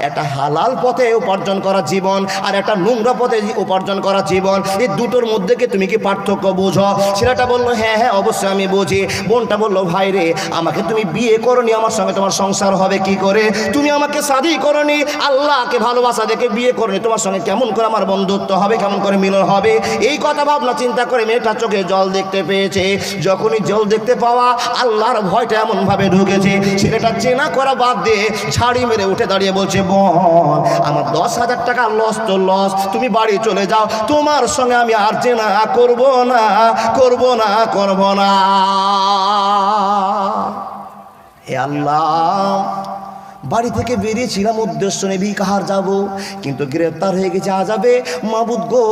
একটা হালাল পথে উপার্জন করা জীবন আর একটা নোংরা পথে উপার্জন করা জীবন, এই দুটোর মধ্যে কি তুমি কি পার্থক্য বুঝো? ছেলেটা বললো, হ্যাঁ হ্যাঁ অবশ্যই আমি বুঝি। বোনটা বললো, ভাই রে, আমাকে তুমি বিয়ে করনি, আমার সঙ্গে তোমার সংসার হবে কি করে? তুমি আমাকে শাদী করনি, আল্লাহকে ভালোবাসা দেখে বিয়ে করনি, তোমার সঙ্গে কেমন করে আমার বন্ধুত্ব হবে, কেমন করে মিলন হবে? এই কথা ভাবনা চিন্তা করে মেয়েটা চোখে জল দেখতে পেয়েছে। যখনই জল দেখতে পাওয়া, আল্লাহর ভয়টা এমন ভাবে ঢুকেছে, ছেলেটা চেনা করা বাদ দিয়ে ছাড়ি মেরে উঠে দাঁড়িয়ে বলছে, বোন, আমার 10,000 টাকা লস তো লস, তুমি বাড়ি চলে যাও, তোমার সঙ্গে আমি আর চেনা করব না। হে আল্লাহ, বাড়ি থেকে বেরিয়েছিলাম উদ্দেশ্য নিয়ে ভিকাহার যাব, কিন্তু গ্রেপ্তার হয়ে গেছে আযাবে। মাবুদ গো,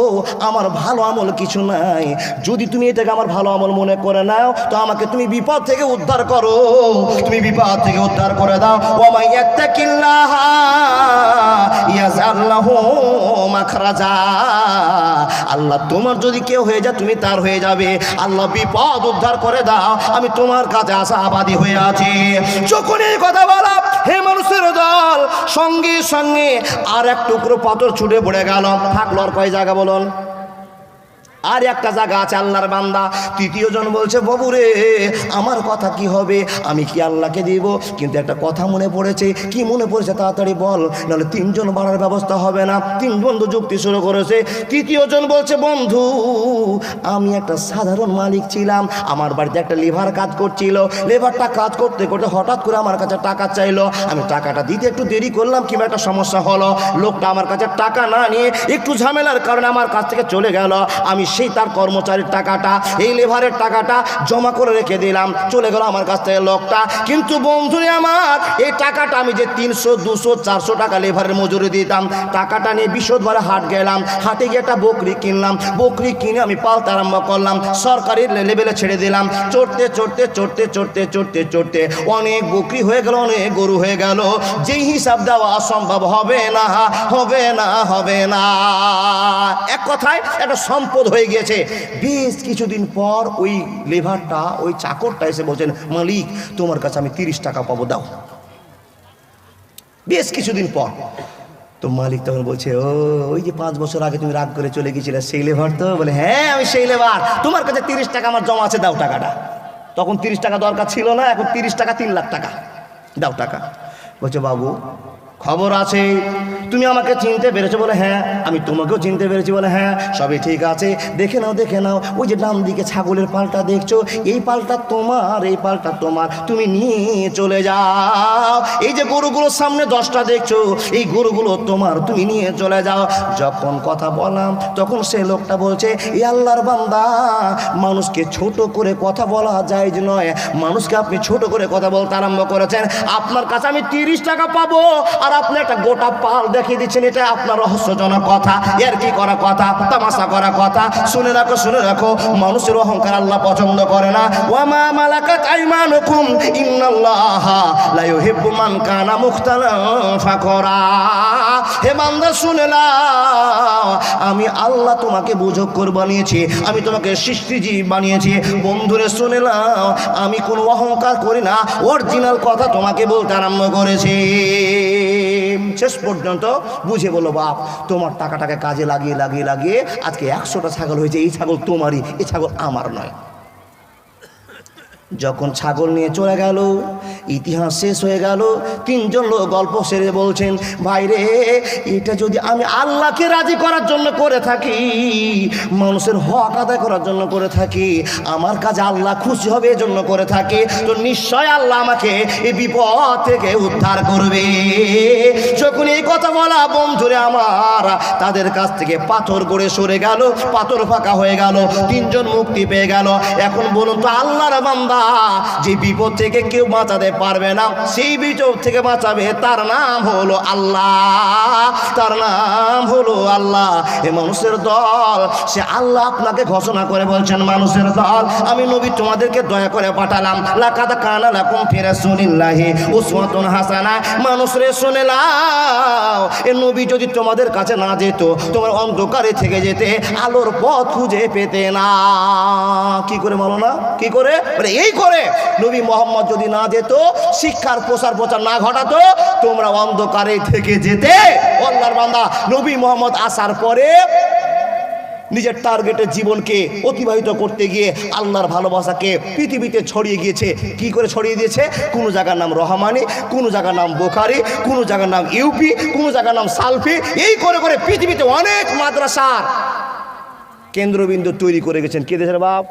আমার ভালো আমল কিছু নাই, যদি তুমি এটাকে আমার ভালো আমল মনে করে নাও তো আমাকে তুমি বিপদ থেকে উদ্ধার করো, তুমি বিপদ থেকে উদ্ধার করে দাও। ওয়া মান ইয়াত্তাকিল্লাহ ইয়াজআল লাহু মাখরাজা। আল্লাহ তোমার যদি কেউ হয়ে যায় তুমি তার হয়ে যাবে। আল্লাহ বিপদ উদ্ধার করে দাও, আমি তোমার কাছে আশাবাদী হয়ে আছি। যখন এই কথা বলা, হে মানুষের দল, সঙ্গে সঙ্গে আর এক টুকরো পাথর ছুটে পড়ে গেল। থাকলো আর কয় জায়গা বলুন? আর একটা জায়গা আছে। আল্লাহর বান্দা তৃতীয় জন বলছে, বাবু রে আমার কথা কি হবে, আমি কি আল্লাহকে দিব? কিন্তু একটা কথা মনে পড়েছে। কি মনে পড়েছে তাড়াতাড়ি বল, নাহলে তিনজন বাড়ার ব্যবস্থা হবে না। তিন বন্ধু যুক্তি শুরু করেছে। তৃতীয় জন বলছে, বন্ধু আমি একটা সাধারণ মালিক ছিলাম, আমার বাড়িতে একটা লেবার কাজ করছিল, লেবারটা কাজ করতে করতে হঠাৎ করে আমার কাছে টাকা চাইলো, আমি টাকাটা দিতে একটু দেরি করলাম, কিংবা একটা সমস্যা হলো, লোকটা আমার কাছে টাকা না নিয়ে একটু ঝামেলার কারণে আমার কাছ থেকে চলে গেল। আমি সেই তার কর্মচারীর টাকাটা, এই লেবারের টাকাটা জমা করে রেখে দিলাম, চলে গেল আমার কাছ থেকে লোকটা। কিন্তু বন্ধুরে আমার, এই টাকাটা আমি যে 300, 200, 400 টাকা লেবারের মজুরি দিতাম, টাকাটা নিয়ে বিশদবারে হাট গেলাম, হাটে গিয়ে একটা বকরি কিনলাম, বকরি কিনে আমি পালতে আরম্ভ করলাম, সরকারি লেভেলে ছেড়ে দিলাম। চড়তে চড়তে চড়তে চড়তে চড়তে চড়তে অনেক বকরি হয়ে গেল, অনেক গরু হয়ে গেল। যেই হিসাব দেওয়া অসম্ভব, হবে না হবে না হবে না, এক কথায় একটা সম্পদ হয়ে গিয়েছে। বেশ কিছুদিন পর ওই লেবারটা, ওই চাকরটা এসে বলছেন, মালিক তোমার কাছে আমি 30 টাকা পাবো, দাও। বেশ কিছুদিন পর তো মালিক তখন বলছে, ও ওই যে 5 বছর আগে তুমি রাগ করে চলে গেছিলে সেই লেবার তো? বলে হ্যাঁ আমি সেই লেবার, তোমার কাছে 30 টাকা আমার জমা আছে, দাও টাকাটা। তখন 30 টাকা দরকার ছিল না, এখন 30 টাকা 3 লাখ টাকা, দাও টাকা। বলছে, বাবু খবর আছে, তুমি আমাকে চিনতে পেরেছো? বলে হ্যাঁ। আমি তোমাকেও চিনতে পেরেছি? বলে হ্যাঁ। সবই ঠিক আছে, দেখে নাও দেখে নাও, ওই যে ডান দিকে ছাগলের পালটা দেখছো, এই পালটা তোমার, এই পালটা তোমার, তুমি নিয়ে চলে যাও। এই যে গরুগুলোর সামনে 10টা দেখছো, এই গরুগুলো তোমার, তুমি নিয়ে চলে যাও। যখন কথা বললাম তখন সে লোকটা বলছে, এ আল্লাহর বান্দা, মানুষকে ছোট করে কথা বলা জায়েজ নয়, মানুষকে আপনি ছোট করে কথা বলতে আরম্ভ করেছেন। আপনার কাছে আমি 30 টাকা পাবো, আর আপনি একটা গোটা পাল দেখিয়ে দিচ্ছেন, এটা আপনার রহস্যজনক কথা, এর কি করা কথা, তামাশা করা কথা। শুনে রাখো শুনে রাখো, মানুষের অহংকার আল্লাহ পছন্দ করে না। ওয়া মা মালাকাত আইমানুকুম ইন্নাল্লাহা লা ইউহিব্বু মান কানা মুখতালান ফাকরা। হে বান্দা শুনে নাও, আমি আল্লাহ তোমাকে বুঝক্কর বানিয়েছি, আমি তোমাকে সৃষ্টিজীব বানিয়েছি। বন্ধুরে শুনে নাও, আমি কোনো অহংকার করি না, অরিজিনাল কথা তোমাকে বলতে আরম্ভ করেছি। শেষ পর্যন্ত বুঝে বলো, বাপ তোমার টাকাটাকে কাজে লাগিয়ে লাগিয়ে লাগিয়ে আজকে 100টা ছাগল হয়েছে, এই ছাগল তোমারই, এই ছাগল আমার নয়। যখন ছাগল নিয়ে চলে গেল, ইতিহাস শেষ হয়ে গেল। 3 জন লোক গল্প সেরে বলছেন, ভাই রে, এটা যদি আমি আল্লাহকে রাজি করার জন্য করে থাকি, মানুষের হক আদায় করার জন্য করে থাকি, আমার কাজে আল্লাহ খুশি হবে এই জন্য করে থাকি, তো নিশ্চয় আল্লাহ আমাকে এই বিপদ থেকে উদ্ধার করবে। যখন এই কথা বলা, বন্ধুরে আমার, তাদের কাছ থেকে পাথর গড়ে সরে গেল, পাথর ফাঁকা হয়ে গেল, 3 জন মুক্তি পেয়ে গেল। এখন বলুন তো, আল্লাহর বান্দা যে বিপদ থেকে কেউ বাঁচাতে পারবে না, সেই বিপদ থেকে বাঁচাবে, তার নাম হলো আল্লাহ, তার নাম হলো আল্লাহ। এ মানুষের দল, সে আল্লাহ আপনাকে ঘোষণা করে বলছেন, মানুষের দল, আমি নবী তোমাদেরকে দয়া করে পাঠালাম, লাকাদ কানা লাকুম ফি রাসূলিল্লাহি উসওয়াতুন হাসানাহ। মানুষরে শুনে নাও, এ নবী যদি তোমাদের কাছে না যেত, তোমার অন্ধকারে থেকে যেতে, আলোর পথ খুঁজে পেতে না। কি করে বলো না, কি করে? এই করে নবী মোহাম্মদ যদি না যেত, শিক্ষার প্রচার না ঘটাতো, তোমরা অন্ধকারে থেকে যেতে। আল্লাহর বান্দা নবী মোহাম্মদ আসার পরে নিজের টার্গেটের জীবনকে অতিবাহিত করতে গিয়ে আল্লাহর ভালোবাসাকে পৃথিবীতে ছড়িয়ে গিয়েছে। কি করে ছড়িয়ে দিয়েছে? কোনো জায়গার নাম রহমানি, কোনো জায়গার নাম বোখারি, কোনো জায়গার নাম ইউপি, কোনো জায়গার নাম সালফি, এই করে করে পৃথিবীতে অনেক মাদ্রাসার কেন্দ্রবিন্দু তৈরি করে গেছেন। কে দেশের বাপ?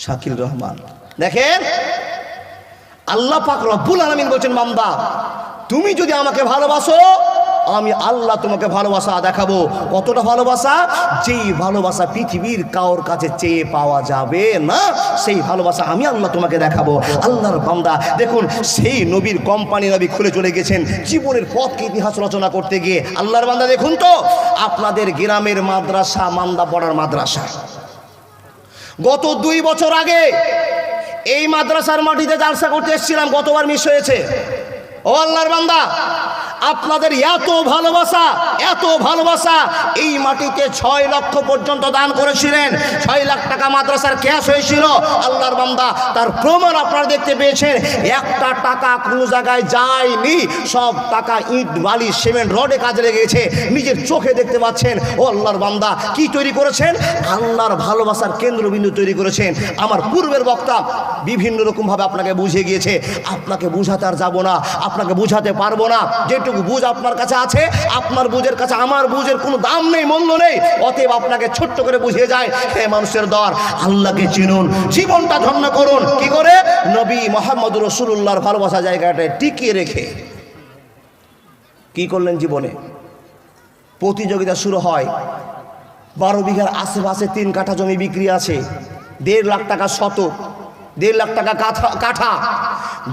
শাকিল রহমান। দেখেন, আল্লাহ পাক রব্বুল আলামিন বলছেন, বান্দা তুমি যদি আমাকে ভালোবাসো, আমি আল্লাহ তোমাকে ভালোবাসা দেখাবো। কতটা ভালোবাসা? যেই ভালোবাসা পৃথিবীর কারোর কাছে চেয়ে পাওয়া যাবে না, সেই ভালোবাসা আমি আল্লাহ তোমাকে দেখাবো। আল্লাহর বান্দা দেখুন, সেই নবীর কোম্পানি নবী খুলে চলে গেছেন জীবনের পথকে ইতিহাস রচনা করতে গিয়ে। আল্লাহর বান্দা দেখুন তো, আপনাদের গ্রামের মাদ্রাসা মান্দা পড়ার মাদ্রাসা, গত 2 বছর আগে এই মাদ্রাসার মাটিতে জালসা করতে এসেছিলাম, গতবার মিস হয়েছে। ও আল্লাহর বান্দা, আপনাদের এত ভালোবাসা এই মাটিতে 6 লক্ষ পর্যন্ত দান করেছিলেন। 6 লাখ টাকা মাদ্রাসার ক্যাশ হয়েছিল। আল্লাহর বান্দা, তার প্রমাণ আপনারা দেখতে পেয়েছেন। একটা টাকা কোনো জায়গায় যায়নি, সব টাকা ইট বালি সিমেন্ট রডে কাজে লেগেছে, নিজের চোখে দেখতে পাচ্ছেন। ও আল্লাহর বান্দা, কি তৈরি করেছেন? আল্লাহর ভালোবাসার কেন্দ্রবিন্দু তৈরি করেছেন। আমার পূর্বের বক্তা বিভিন্ন রকমভাবে আপনাকে বুঝিয়ে গিয়েছে, আপনাকে বুঝাতে আর যাবো না, আপনাকে বুঝাতে পারবো না। যেটুকু বুঝ আপনার কাছে আছে, আপনার বুঝের কাছে আমার বুঝের কোনো দাম নেই, মূল্য নেই। অতএব আপনাকে ছোট্ট করে বুঝিয়ে যায়, হে মানুষের দল, আল্লাহকে চিনুন, জীবনটা ধন্য করুন। কি করে? নবী মুহাম্মদ রাসূলুল্লাহর ভালোবাসা জায়গাটায় টিকিয়ে রেখে। কি করলেন জীবনে? প্রতিযোগিতা শুরু হয়। 12 বিঘার আশেপাশে 3 কাঠা জমি বিক্রি আছে, 1.5 লাখ টাকা শতক, 1.5 লাখ টাকা কাঠা।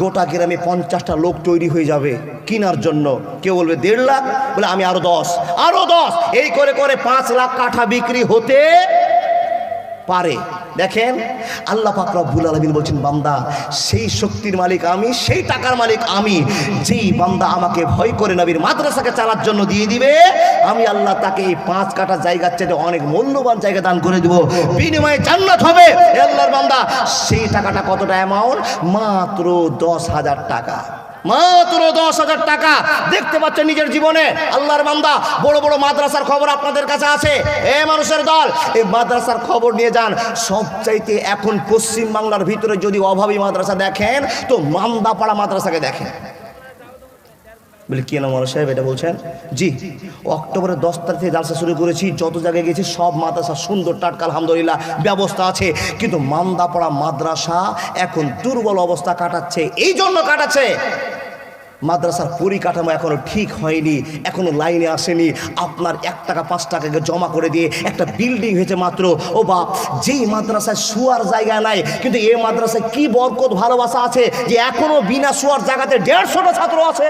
গোটা গ্রামে 50টা লোক তৈরি হয়ে যাবে কেনার জন্য। কেউ বলবে 1.5 লাখ, বলে আমি আরো 10, এই করে করে 5 লাখ কাঠা বিক্রি হতে পারে। দেখেন, আল্লাহ পাক রব্বুল আলামিন বলছেন, বান্দা, সেই শক্তির মালিক আমি, সেই টাকার মালিক আমি। যেই বান্দা আমাকে ভয় করে নবীর মাদ্রাসাকে চালার জন্য দিয়ে দিবে, আমি আল্লাহ তাকে এই 5 কাঠা জায়গার চেয়ে অনেক মূল্যবান জায়গা দান করে দেব, বিনিময়ে জান্নাত হবে। আল্লাহর বান্দা, সেই টাকাটা কতটা অ্যামাউন্ট? মাত্র 10,000 টাকা, মাত্র 10,000 টাকা। দেখতে পাচ্ছেন নিজের জীবনে। আল্লাহর বান্দা, বড় বড় মাদ্রাসার খবর আপনাদের কাছে আছে। এ মানুষের দল, এই মাদ্রাসার খবর নিয়ে যান। সবচাইতে এখন পশ্চিম বাংলার ভিতরে যদি অভাবী মাদ্রাসা দেখেন, তো মান্দাপাড়া মাদ্রাসাকে দেখেন। বলে কি নাম সাহেব এটা বলছেন? জি, অক্টোবরের 10 তারিখ থেকে জালসা শুরু করেছি। যত জায়গায় গেছি সব মাদ্রাসা সুন্দর টাটকা, আলহামদুলিল্লাহ ব্যবস্থা আছে। কিন্তু মান্দাপাড়া মাদ্রাসা এখন দুর্বল অবস্থা কাটাচ্ছে। এই জন্য কাটাচ্ছে, মাদ্রাসার পরিকাঠামো এখনো ঠিক হয়নি, এখনো লাইনে আসেনি। আপনার 1 টাকা 5 টাকাকে জমা করে দিয়ে একটা বিল্ডিং হয়েছে মাত্র। ও বাপ, যেই মাদ্রাসায় শোয়ার জায়গা নাই, কিন্তু এই মাদ্রাসায় কি বরকত ভালোবাসা আছে যে এখনো বিনা শোয়ার জায়গাতে 150টা ছাত্র আছে।